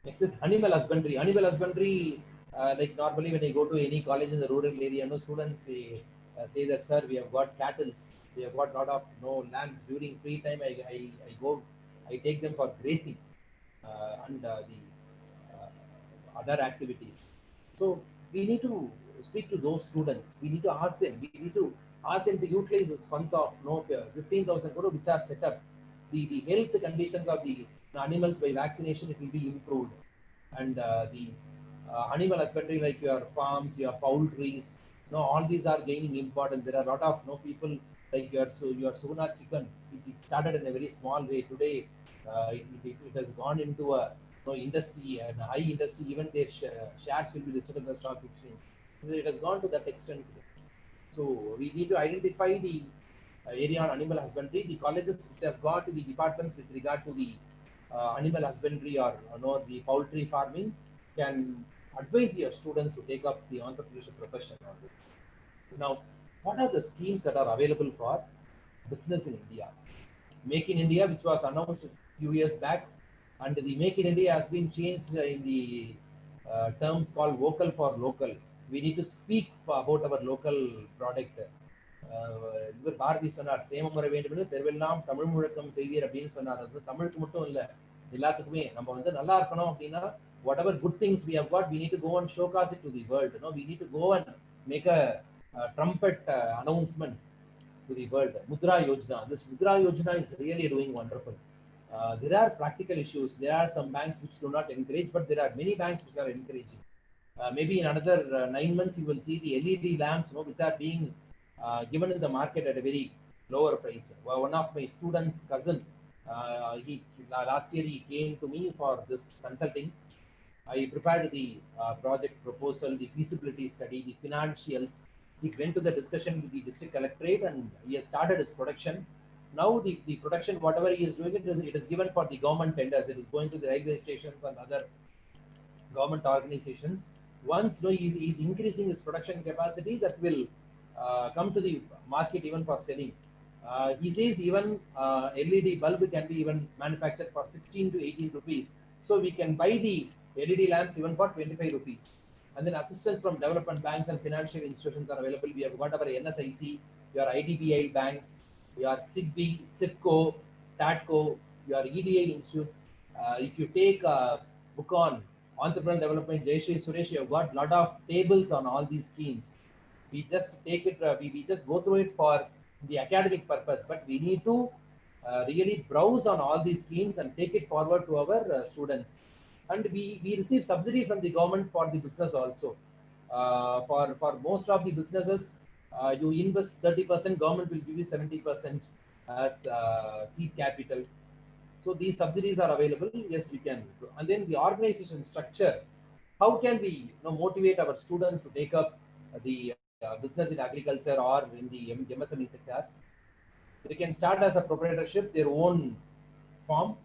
Next is animal husbandry. Animal husbandry, like normally when I go to any college in the rural area, students say that, sir, we have got cattle, we have got a lot of lands. During free time, I take them for grazing and the other activities. So we need to speak to those students. We need to ask them. We need to ask them to utilize the funds of 15,000 crore which are set up. The health conditions of the animals by vaccination, it will be improved, and the animal husbandry, like your farms, your poultries, No, all these are gaining importance. There are a lot of people like your Sona chicken. It started in a very small way. Today, it has gone into a industry and high industry. Even their shares will be listed in the stock exchange. So it has gone to that extent. So we need to identify the area on animal husbandry. The colleges which have got the departments with regard to the animal husbandry or the poultry farming can advise your students to take up the entrepreneurship profession on this. Now, what are the schemes that are available for business in India? Make in India, which was announced a few years back, and the Make in India has been changed in the terms called vocal for local. We need to speak about our local product. இவர் பாரதி சொன்னார் சேமம் வர வேண்டும் என்று தெருவெல்லாம் தமிழ் முழக்கம் செய்வீர் அப்படின்னு சொன்னார். அது தமிழுக்கு மட்டும் இல்ல, எல்லாத்துக்குமே நம்ம நல்லா இருக்கணும் அப்படின்னா whatever good things we have got, we need to go and showcase it to the world. We need to go and make a trumpet announcement to the world. Mudra Yojana. This Mudra Yojana is really doing wonderful. There are practical issues. There are some banks which do not encourage, but there are many banks which are encouraging. Maybe in another 9 months, you will see the LED lamps, which are being given in the market at a very lower price. One of my students' cousin, last year he came to me for this consulting. I prepared the project proposal, the feasibility study, the financials. He went to the discussion with the district collectorate and he has started his production. Now the production, whatever he is doing, it is given for the government tenders. It is going to the railway stations and other government organizations. Once he is increasing his production capacity, that will come to the market even for selling. He says even LED bulb can be even manufactured for 16 to 18 rupees. So we can buy the LED lamps even for 25 rupees. And then assistance from development banks and financial institutions are available. We have got our NSIC, your IDBI banks, your SIDBI, SIPCO, TATCO, your EDA institutes. If you take a book on entrepreneurial development, Jayashree Suresh, you have got a lot of tables on all these schemes. We just take it, we just go through it for the academic purpose, but we need to really browse on all these schemes and take it forward to our students. And we receive subsidy from the government for the business also. For most of the businesses, you invest 30%, government will give you 70% as seed capital. So these subsidies are available. Yes, we can. And then the organization structure. How can we motivate our students to take up the business in agriculture or in the MSME sectors? They can start as a proprietorship, their own form.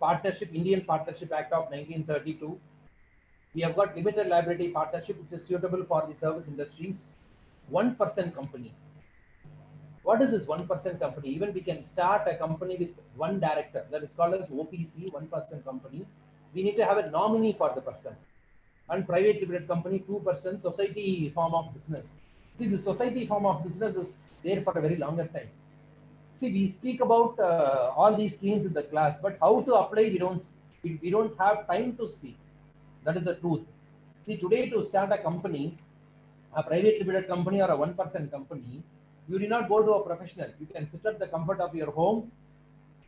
Partnership, Indian Partnership Act of 1932. We have got limited liability partnership, which is suitable for the service industries. 1% company. What is this 1% company? Even we can start a company with one director. That is called as OPC, 1% company. We need to have a nominee for the person. And private limited company, 2%. Society form of business. See, the society form of business is there for a very longer time. See, we speak about all these schemes in the class, but how to apply, we don't have time to speak. That is the truth. See, today to start a company, a private limited company or a 1% company, you do not go to a professional. You can sit at the comfort of your home,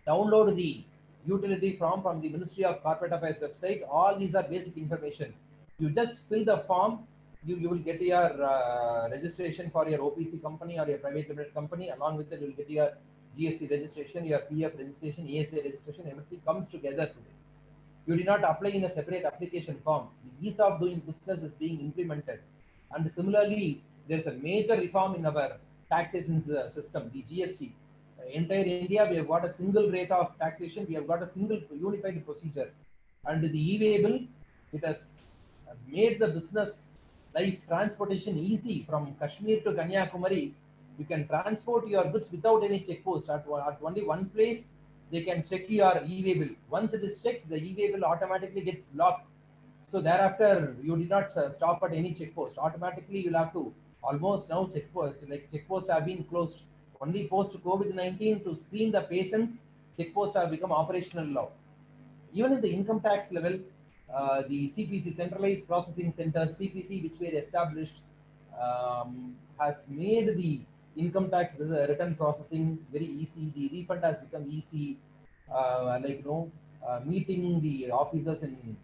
download the utility form from the Ministry of Corporate Affairs website. All these are basic information. You just fill the form. You will get your registration for your OPC company or your private limited company. Along with it, you will get your GST registration, your PF registration, ESA registration. Everything comes together today. You do not apply in a separate application form. The ease of doing business is being implemented. And similarly, there's a major reform in our taxation system, the GST. Entire India, we have got a single rate of taxation. We have got a single unified procedure. And the e-way bill, it has made the business life transportation easy from Kashmir to Kanyakumari. You can transport your goods without any check post. At only one place, they can check your e-way bill. Once it is checked, the e-way bill automatically gets locked. So thereafter, you did not stop at any check post. Automatically, you'll have to almost now check posts have been closed. Only post COVID-19 to screen the patients, check posts have become operational now. Even in the income tax level, the CPC, Centralized Processing Center, CPC, which were established, has made the income tax return processing very easy. The refund has become easy. Meeting the officers in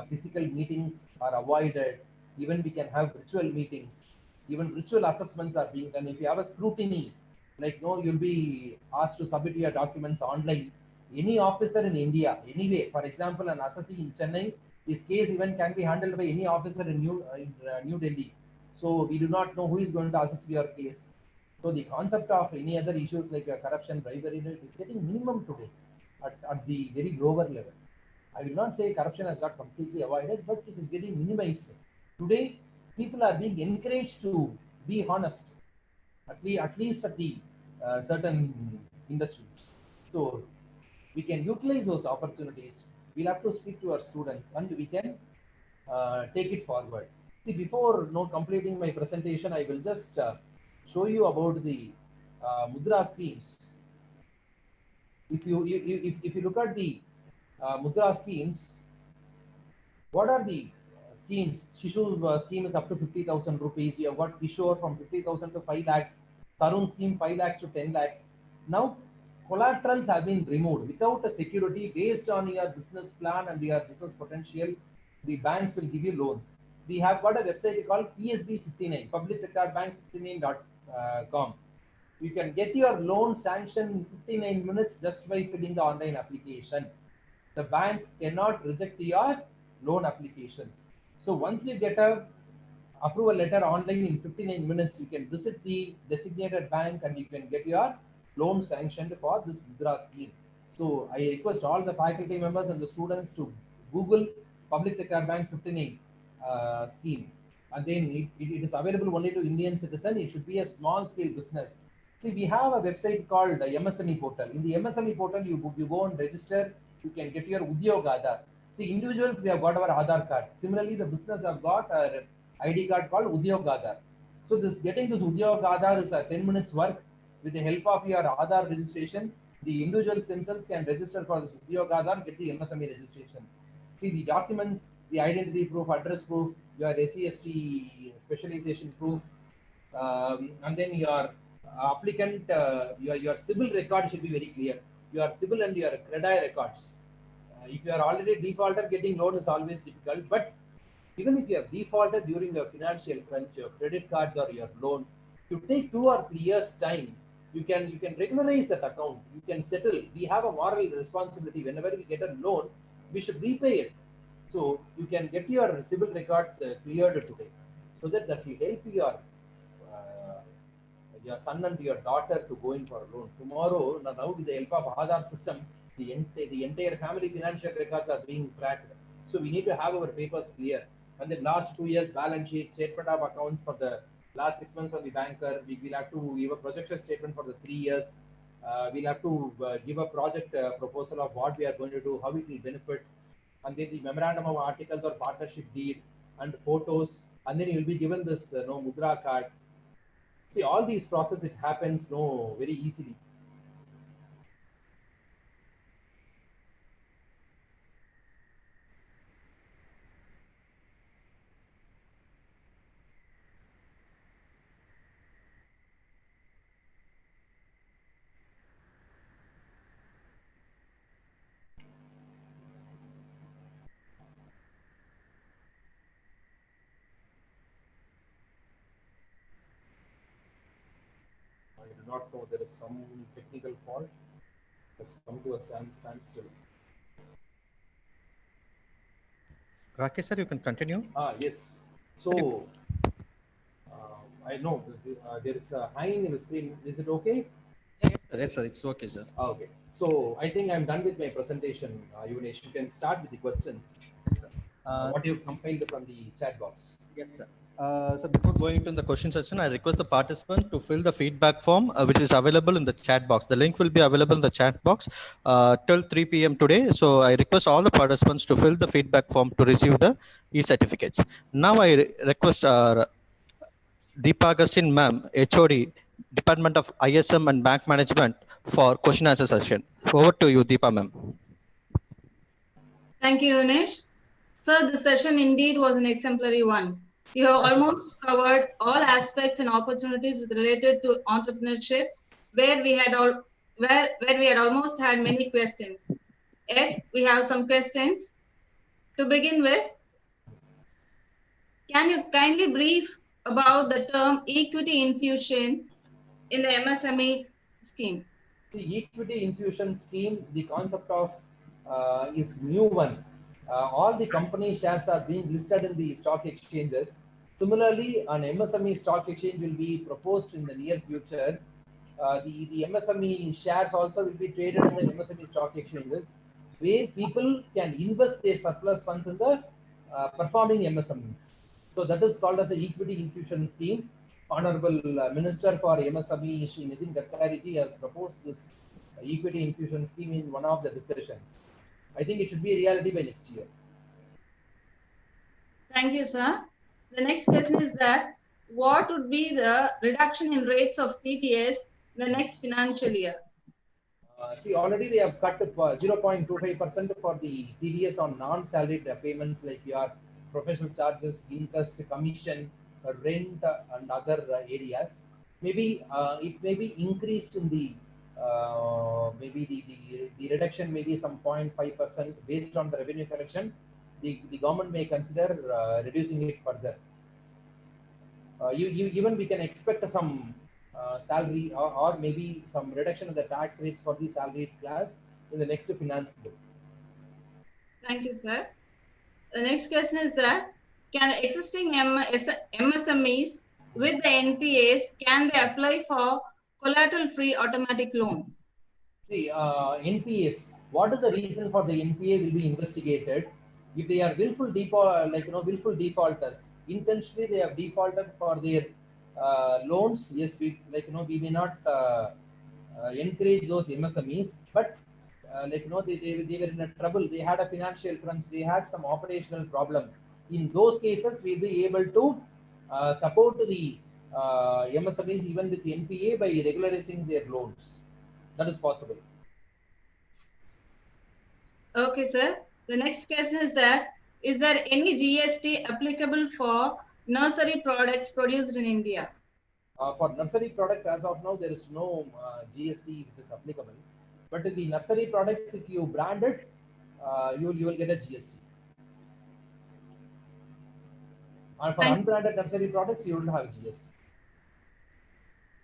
physical meetings are avoided. Even we can have virtual meetings. Even ritual assessments are being done. If you have a scrutiny, like no, you'll be asked to submit your documents online. Any officer in India, anyway, for example, an assessee in Chennai, his case even can be handled by any officer in New Delhi. So we do not know who is going to assess your case. So the concept of any other issues like corruption, bribery is getting minimum today at the very lower level. I will not say corruption has got completely avoided, but it is getting minimized. Today, people are being encouraged to be honest, at least at the certain industries. So we can utilize those opportunities. We'll have to speak to our students and we can take it forward. See, before completing my presentation, I will just show you about the Mudra schemes. If you look at the Mudra schemes, what are the schemes? Shishu scheme is up to 50,000 rupees. You have got Kishore from 50,000 to 5 lakhs. Tarun scheme 5 lakhs to 10 lakhs. Now, collaterals have been removed without a security based on your business plan and your business potential. The banks will give you loans. We have got a website called PSB 59, Public Sector Banks 59.com. You can get your loan sanctioned in 59 minutes just by filling the online application. The banks cannot reject your loan applications. So once you get a approval letter online in 59 minutes, you can visit the designated bank and you can get your loan sanctioned for this Mudra scheme. So I request all the faculty members and the students to Google Public Sector Bank 59 scheme. And then it is available only to Indian citizen. It should be a small scale business. See, we have a website called MSME portal. In the MSME portal, you go and register. You can get your Udyog Aadhaar. See, individuals, we have got our Aadhaar card. Similarly, the business have got a ID card called Udyog Aadhaar. So getting this Udyog Aadhaar is a 10 minutes work. With the help of your Aadhaar registration, the individuals themselves can register for this Udyog Aadhaar, get the MSME registration. See, the documents, the identity proof, address proof, your SC/ST specialization proof, and then your applicant, your CIBIL record should be very clear. Your CIBIL and your CREDI records. If you are already defaulted, getting loan is always difficult. But even if you have defaulted during your financial crunch, your credit cards or your loan, you take 2 or 3 years time. You can regularize that account. You can settle. We have a moral responsibility. Whenever we get a loan, we should repay it. So you can get your CIBIL records cleared today, so that will help your son and your daughter to go in for a loan. Tomorrow, now with the help of Aadhaar system, the entire family financial records are being tracked. So we need to have our papers clear. And the last 2 years balance sheet, statement of accounts for the last 6 months from the banker. We will have to give a projection statement for the 3 years. We'll have to give a project proposal of what we are going to do, how it will benefit. And then the memorandum of articles or partnership deed and photos. And then you'll be given this Mudra card. See, all these processes, it happens very easily. I do not know, there is some technical fault. Has come to a standstill. Rakesh sir, you can continue. Yes. So I know there is a hanging in the screen. Is it okay? Yes, sir. It's okay, sir. Okay. So I think I'm done with my presentation. Yunesh, you can start with the questions. What you've compiled from the chat box. Yes, sir. So before going into the question session, I request the participant to fill the feedback form, which is available in the chat box. The link will be available in the chat box till 3 p.m. today. So I request all the participants to fill the feedback form to receive the e-certificates. Now I request Deepa Agustin ma'am, HOD, Department of ISM and Bank Management, for question answer session. Over to you, Deepa ma'am. Thank you, Yunesh. Sir, the session indeed was an exemplary one. You have almost covered all aspects and opportunities related to entrepreneurship, where we had almost had many questions. Yet we have some questions. To begin with, can you kindly brief about the term equity infusion in the MSME scheme? The equity infusion scheme, the concept of is new one. All the company shares are being listed in the stock exchanges. Similarly, an MSME stock exchange will be proposed in the near future. The MSME shares also will be traded in the MSME stock exchanges, where people can invest their surplus funds in the performing MSMEs. So that is called as the equity infusion scheme. Honorable Minister for MSME, Shri Nitin Gadkari ji, has proposed this equity infusion scheme in one of the discussions. I think it should be a reality by next year. Thank you, sir. The next question is that what would be the reduction in rates of TDS in the next financial year? See, already they have cut 0.25% for the TDS on non-salaried payments like your professional charges, interest, commission, rent, and other areas. Maybe it may be increased in the maybe the reduction may be some 0.5% based on the revenue collection. The government may consider reducing it further. Even we can expect some salary or maybe some reduction in the tax rates for the salaried class in the next finance bill. Thank you, sir. The next question is that can existing MSMEs with the NPAs, can they apply for collateral-free automatic loan? See, NPAs, what is the reason for the NPA will be investigated. If they are willful default, willful defaulters, intentionally they have defaulted for their loans. Yes, we we may not encourage those MSMEs, but they were in a trouble. They had a financial crunch. They had some operational problem. In those cases, we'll be able to support the MSMEs even with NPA by regularizing their loans. That is possible. Okay, sir. The next question is that is there any GST applicable for nursery products produced in India? For nursery products, as of now, there is no GST which is applicable. But in the nursery products, if you brand it, you will get a GST. And for unbranded nursery products, you don't have GST.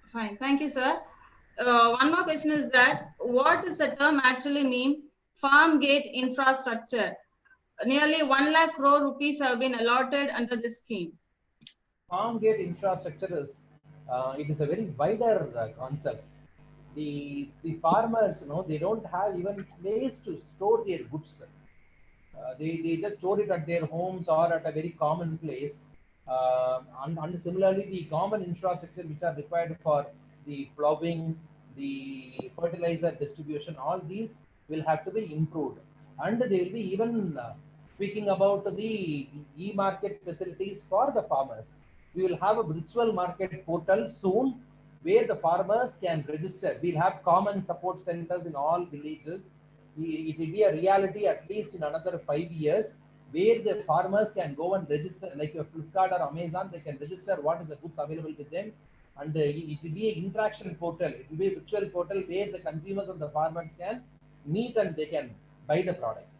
Fine. Thank you, sir. One more question is that what does the term actually mean? Farm gate infrastructure. Nearly 1 lakh crore rupees have been allotted under this scheme. Farm gate infrastructure is it is a very wider concept. The farmers, they don't have even place to store their goods. They just store it at their homes or at a very common place. And similarly, the common infrastructure which are required for the plowing, the fertilizer distribution, all these will have to be improved. And they will be even speaking about the e-market facilities for the farmers. We will have a virtual market portal soon where the farmers can register. We'll have common support centers in all villages. It will be a reality at least in another 5 years, where the farmers can go and register, like a Flipkart or Amazon, they can register what is the goods available with them. And it will be an interaction portal. It will be a virtual portal where the consumers and the farmers can meet and they can buy the products.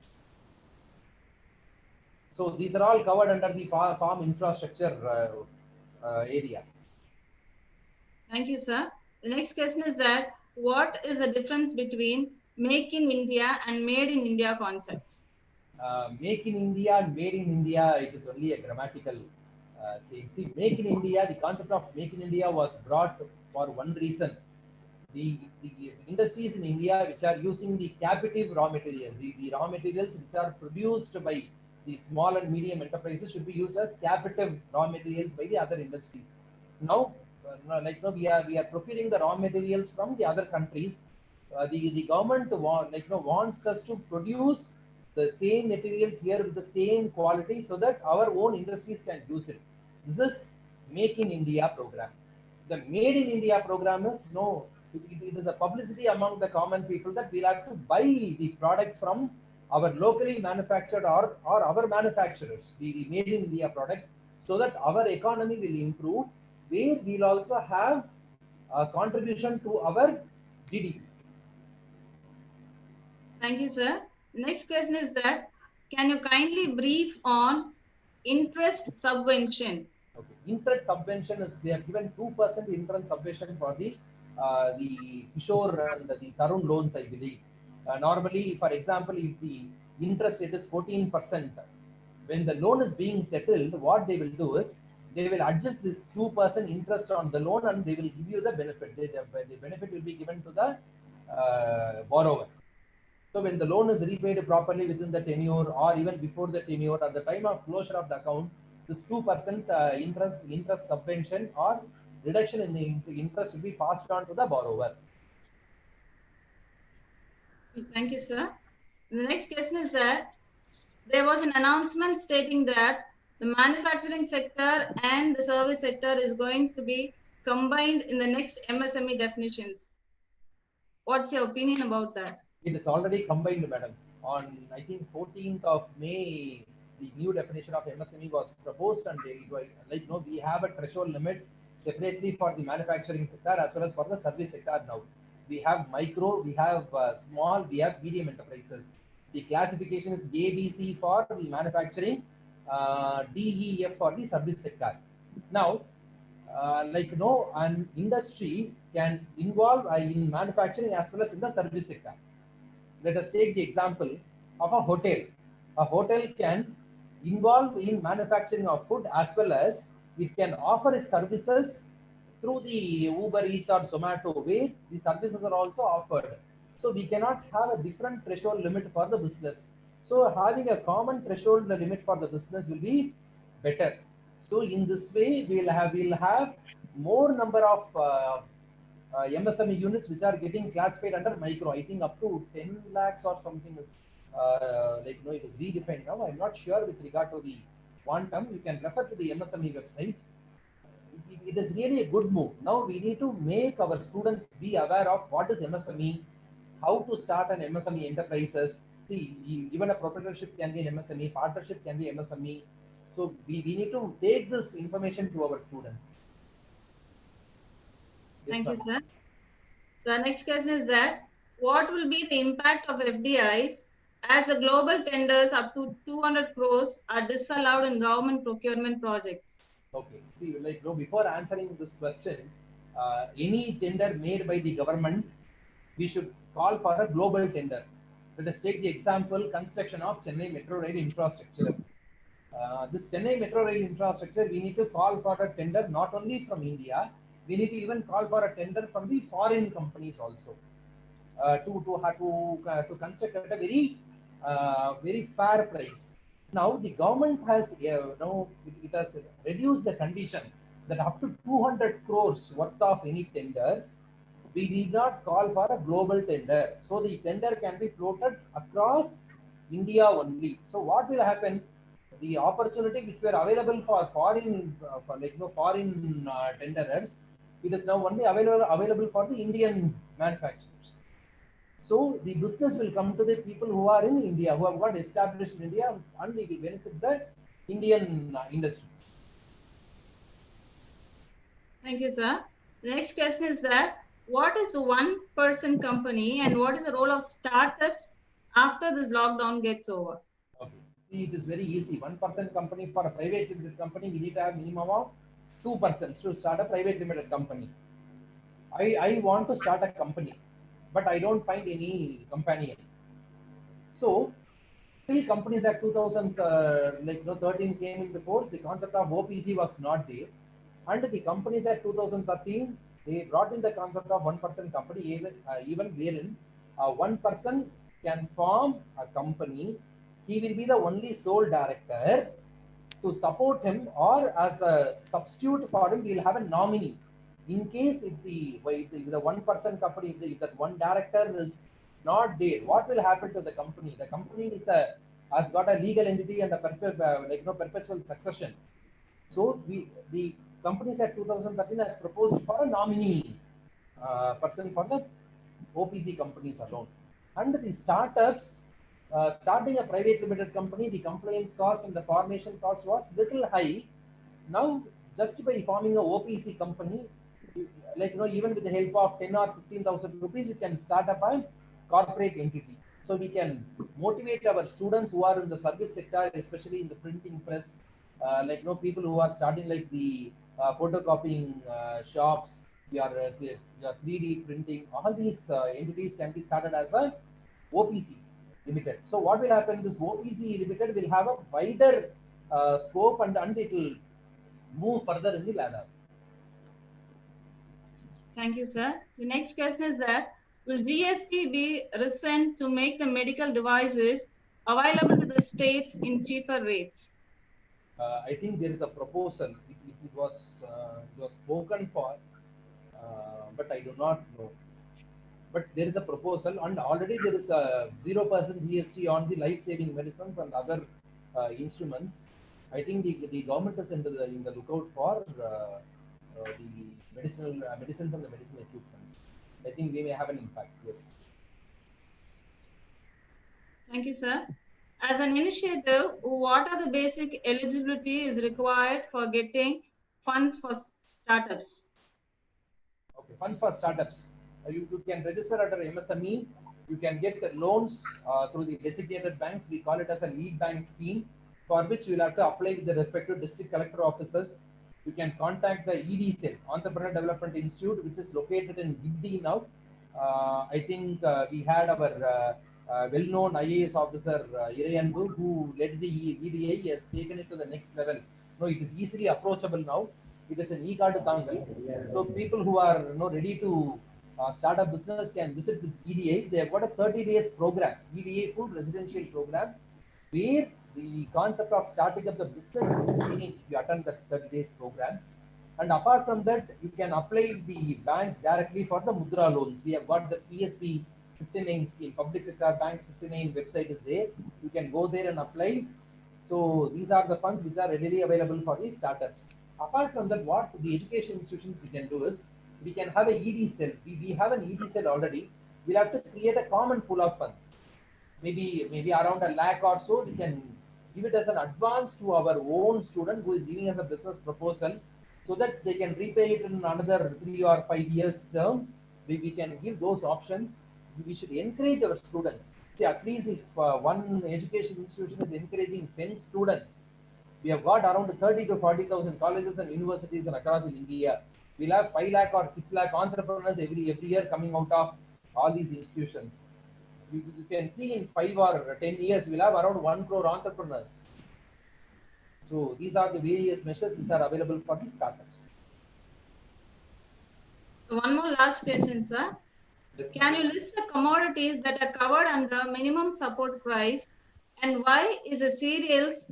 So these are all covered under the farm infrastructure areas. Thank you, sir. The next question is that what is the difference between Make in India and Made in India concepts? Make in India and Made in India, it is only a grammatical change. See, Make in India, the concept of Make in India was brought for one reason. The industries in India which are using the captive raw materials, the raw materials which are produced by the small and medium enterprises should be used as captive raw materials by the other industries. Now, we are procuring the raw materials from the other countries. The government wants us to produce the same materials here with the same quality so that our own industries can use it. This is Make in India program. The Made in India program is it is a publicity among the common people that we'll have to buy the products from our locally manufactured or our manufacturers, the Made in India products, so that our economy will improve, where we'll also have a contribution to our GDP. Thank you, sir. Next question is that can you kindly brief on interest subvention? Okay. Interest subvention is they are given 2% interest subvention for the Kishore and the Tarun loans, I believe. Normally, for example, if the interest rate is 14%, when the loan is being settled, what they will do is they will adjust this 2% interest on the loan and they will give you the benefit. The benefit will be given to the borrower. So when the loan is repaid properly within the tenure or even before the tenure at the time of closure of the account, this 2% interest subvention or reduction in the interest will be passed on to the borrower. Thank you, sir. The next question is that there was an announcement stating that the manufacturing sector and the service sector is going to be combined in the next MSME definitions. What's your opinion about that? It is already combined, madam. On I think 14th of May, the new definition of MSME was proposed, and it was, like we have a threshold limit separately for the manufacturing sector as well as for the service sector. Now we have micro, we have small, we have medium enterprises. The classification is ABC for the manufacturing, DEF for the service sector. Now, an industry can involve in manufacturing as well as in the service sector. Let us take the example of a hotel. A hotel can involve in manufacturing of food as well as it can offer its services through the Uber Eats or Zomato way. The services are also offered. So we cannot have a different threshold limit for the business. So having a common threshold limit for the business will be better. So in this way, we'll have more number of MSME units which are getting classified under micro. I think up to 10 lakhs or something is it is redefined now. I'm not sure with regard to the quantum. You can refer to the MSME website. It is really a good move. Now we need to make our students be aware of what is MSME, how to start an MSME enterprises. See, even a proprietorship can be an MSME, partnership can be MSME. So we need to take this information to our students. Thank you, sir. So the next question is that what will be the impact of FDIs as the global tenders up to 200 crores are disallowed in government procurement projects? Okay. See, before answering this question, any tender made by the government, we should call for a global tender. Let us take the example construction of Chennai Metro Rail infrastructure. This Chennai Metro Rail infrastructure, we need to call for a tender not only from India, we need to even call for a tender from the foreign companies also to construct at a very fair price. Now the government has it has reduced the condition that up to 200 crores worth of any tenders, we need not call for a global tender. So the tender can be floated across India only. So what will happen? The opportunity which were available for foreign tenderers, it is now only available for the Indian manufacturers. So the business will come to the people who are in India, who have got established in India, and they will benefit the Indian industry. Thank you, sir. The next question is that what is a one-person company and what is the role of startups after this lockdown gets over? Okay. See, it is very easy. 1% company for a private limited company, we need to have minimum of 2 persons to start a private limited company. I want to start a company, but I don't find any companion. So, till Companies Act 2013 came into force, the concept of OPC was not there. Under the Companies Act 2013, they brought in the concept of 1% company, even wherein one person can form a company. He will be the only sole director. To support him or as a substitute for him, we will have a nominee. In case if the 1% company, if that one director is not there, what will happen to the company? The company has got a legal entity and a perpetual succession. So the Companies Act 2013 has proposed for a nominee person for the OPC companies alone. And the startups, starting a private limited company, the compliance cost and the formation cost was little high. Now, just by forming a OPC company, even with the help of 10 or 15,000 rupees, you can start up a corporate entity. So we can motivate our students who are in the service sector, especially in the printing press, like people who are starting like the photocopying shops, your 3D printing, all these entities can be started as a OPC limited. So what will happen? This OPC limited will have a wider scope, and it will move further in the ladder. Thank you, sir. The next question is that will GST be rescinded to make the medical devices available to the states in cheaper rates? I think there is a proposal. It was spoken for, but I do not know. But there is a proposal, and already there is a 0% GST on the life-saving medicines and other instruments. I think the government is in the lookout for the medicinal medicines and the medicinal equipments. I think we may have an impact. Yes. Thank you, sir. As an initiative, what are the basic eligibility is required for getting funds for startups? Okay, funds for startups. You can register under MSME. You can get the loans through the designated banks. We call it as a lead bank scheme, for which you will have to apply with the respective district collector offices. You can contact the EDCEL, Entrepreneur Development Institute, which is located in Gibdi now. I think we had our well-known IAS officer, Irayandu, who led the EDA. He has taken it to the next level. No, it is easily approachable now. It is an e-card tangle. So people who are ready to start a business can visit this EDA. They have got a 30 days program, EDA full residential program, where the concept of starting up the business will change if you attend that 30 days program. And apart from that, you can apply the banks directly for the Mudra loans. We have got the PSB 59 scheme, Public Sector Banks 59 website is there. You can go there and apply. So these are the funds which are readily available for the startups. Apart from that, what the education institutions we can do is, we can have a ED cell. We have an ED cell already. We'll have to create a common pool of funds. Maybe around 1 lakh or so. We can give it as an advance to our own student who is giving us a business proposal, so that they can repay it in another 3 or 5 years term. We can give those options. We should encourage our students. See, at least if one education institution is encouraging 10 students, we have got around 30 to 40,000 colleges and universities and across in India. We'll have 5 lakh or 6 lakh entrepreneurs every year coming out of all these institutions. You can see in 5 or 10 years, we'll have around 1 crore entrepreneurs. So these are the various measures which are available for the startups. So one more last question, sir. Yes. Can you list the commodities that are covered under minimum support price, and why is the cereals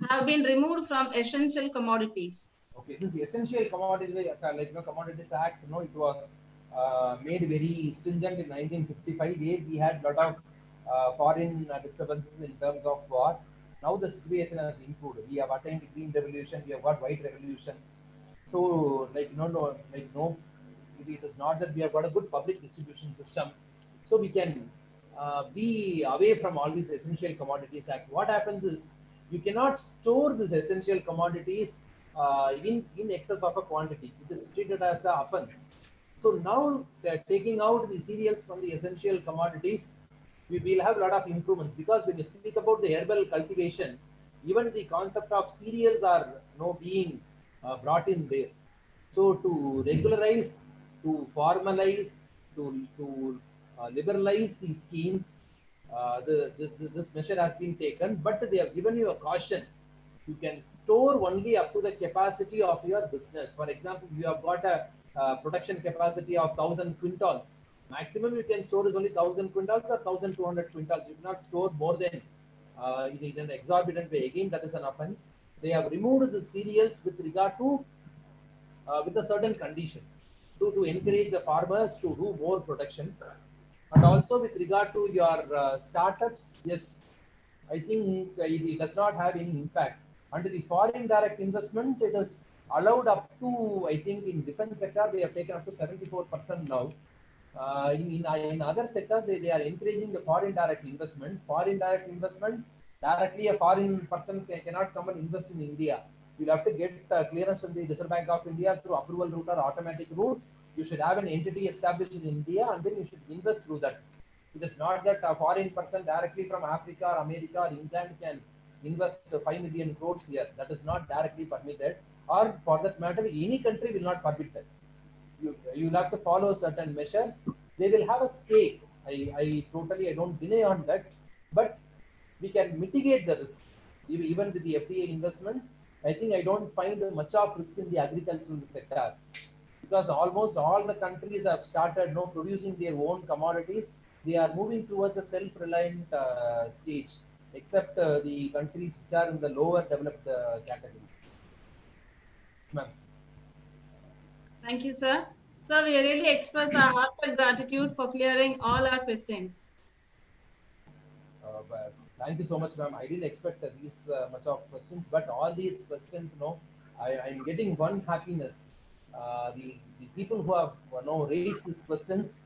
have been removed from essential commodities? Okay, this essential commodities, Commodities Act, it was made very stringent in 1955. There we had a lot of foreign disturbances in terms of war. Now the situation has improved. We have attained green revolution. We have got white revolution. So, it is not that we have got a good public distribution system. So we can be away from all these essential commodities act. What happens is, you cannot store these essential commodities in excess of a quantity. It is treated as an offense. So now taking out the cereals from the essential commodities, we will have a lot of improvements, because when you speak about the herbal cultivation, even the concept of cereals are being brought in there. So to regularize, to formalize, to liberalize these schemes, this measure has been taken, but they have given you a caution. You can store only up to the capacity of your business. For example, you have got a production capacity of 1,000 quintals. Maximum you can store is only 1,000 quintals or 1,200 quintals. You cannot store more than in an exorbitant way. Again, that is an offense. They have removed the cereals with regard to with a certain conditions. So to encourage the farmers to do more production, and also with regard to your startups, yes, I think it does not have any impact. Under the foreign direct investment, it is allowed up to, I think in defense sector, they have taken up to 74% now. In other sectors, they are encouraging the foreign direct investment. Foreign direct investment, directly a foreign person cannot come and invest in India. You'll have to get clearance from the Reserve Bank of India through approval route or automatic route. You should have an entity established in India, and then you should invest through that. It is not that a foreign person directly from Africa or America or England can invest 5 million crores here. That is not directly permitted, or for that matter, any country will not permit that. You will have to follow certain measures. They will have a stake. I totally I don't deny on that, but we can mitigate the risk. Even with the FDI investment, I think I don't find much of risk in the agricultural sector, because almost all the countries have started producing their own commodities. They are moving towards a self-reliant stage, except the countries which are in the lower developed category. Ma'am. Thank you, sir. Sir, we really express our heartfelt gratitude for clearing all our questions. But thank you so much, ma'am. I didn't expect these much of questions, but all these questions, I'm getting one happiness. The people who have raised these questions,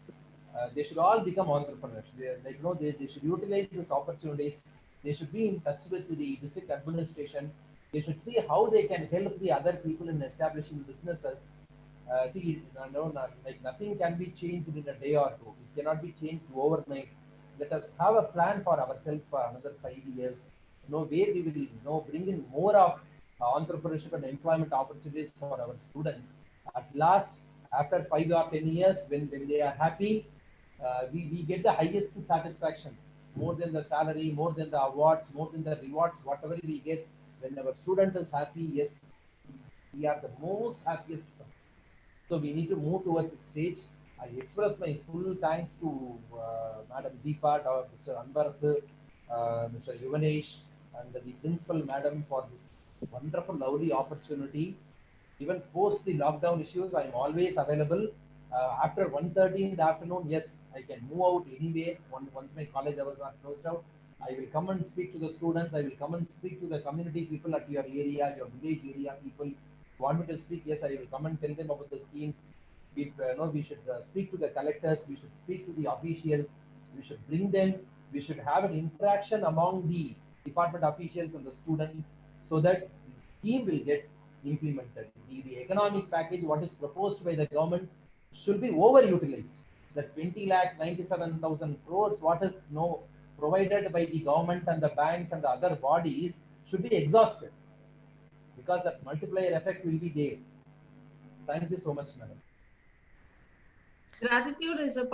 they should all become entrepreneurs. They should utilize these opportunities. They should be in touch with the district administration. They should see how they can help the other people in establishing businesses. Like nothing can be changed in a day or two. It cannot be changed overnight. Let us have a plan for ourselves for another 5 years. Where we will bring in more of entrepreneurship and employment opportunities for our students. At last, after 5 or 10 years, when they are happy, we get the highest satisfaction, more than the salary, more than the awards, more than the rewards, whatever we get. When our student is happy, yes, we are the most happiest. So we need to move towards the stage. I express my full thanks to Madam Deepa, Mr. Anbaras, Mr. Yuvanesh, and the principal madam for this wonderful, lovely opportunity. Even post the lockdown issues, I'm always available. After 1:30 in the afternoon, yes, I can move out anywhere. Once my college hours are closed out, I will come and speak to the students. I will come and speak to the community people at your area, your village area people. Want me to speak? Yes, I will come and tell them about the schemes. We should speak to the collectors. We should speak to the officials. We should bring them. We should have an interaction among the department officials and the students, so that the scheme will get implemented. The economic package, what is proposed by the government, should be overutilized. The 20 lakh 97,000 crores, what is provided by the government and the banks and the other bodies, should be exhausted, because that multiplier effect will be there. Thank you so much, madam. Gratitude is a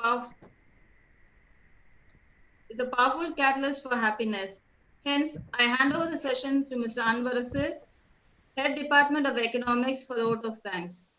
powerful catalyst for happiness. Hence, I hand over the session to Mr. Anbaras, Head Department of Economics, for the vote of thanks.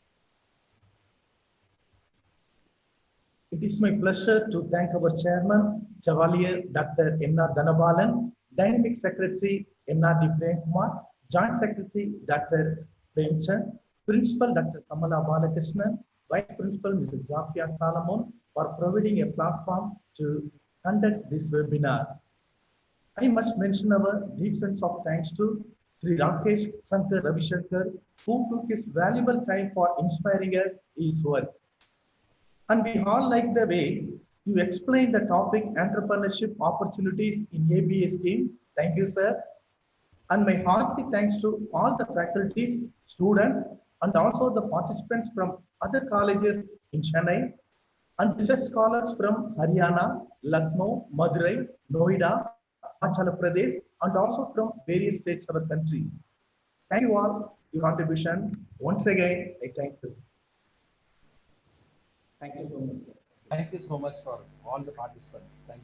It is my pleasure to thank our Chairman, Chevalier Dr. N.R. Dhanabalan, Dynamic Secretary N.R.D. Premkumar, Joint Secretary Dr. Premchand, Principal Dr. Kamala Balakrishnan, Vice Principal Mrs. Zafia Salomon, for providing a platform to conduct this webinar. I must mention our deep sense of thanks to Sri Rakesh Shankar Ravishankar, who took his valuable time for inspiring us his work. And we all like the way you explained the topic entrepreneurship opportunities in ABA scheme. Thank you, sir. And my hearty thanks to all the faculties, students, and also the participants from other colleges in Chennai, and research scholars from Haryana, Lucknow, Madurai, Noida, Himachal Pradesh, and also from various states of our country. Thank you all for your contribution. Once again, I thank you. Thank you so much. Thank you so much for all the participants. Thank you.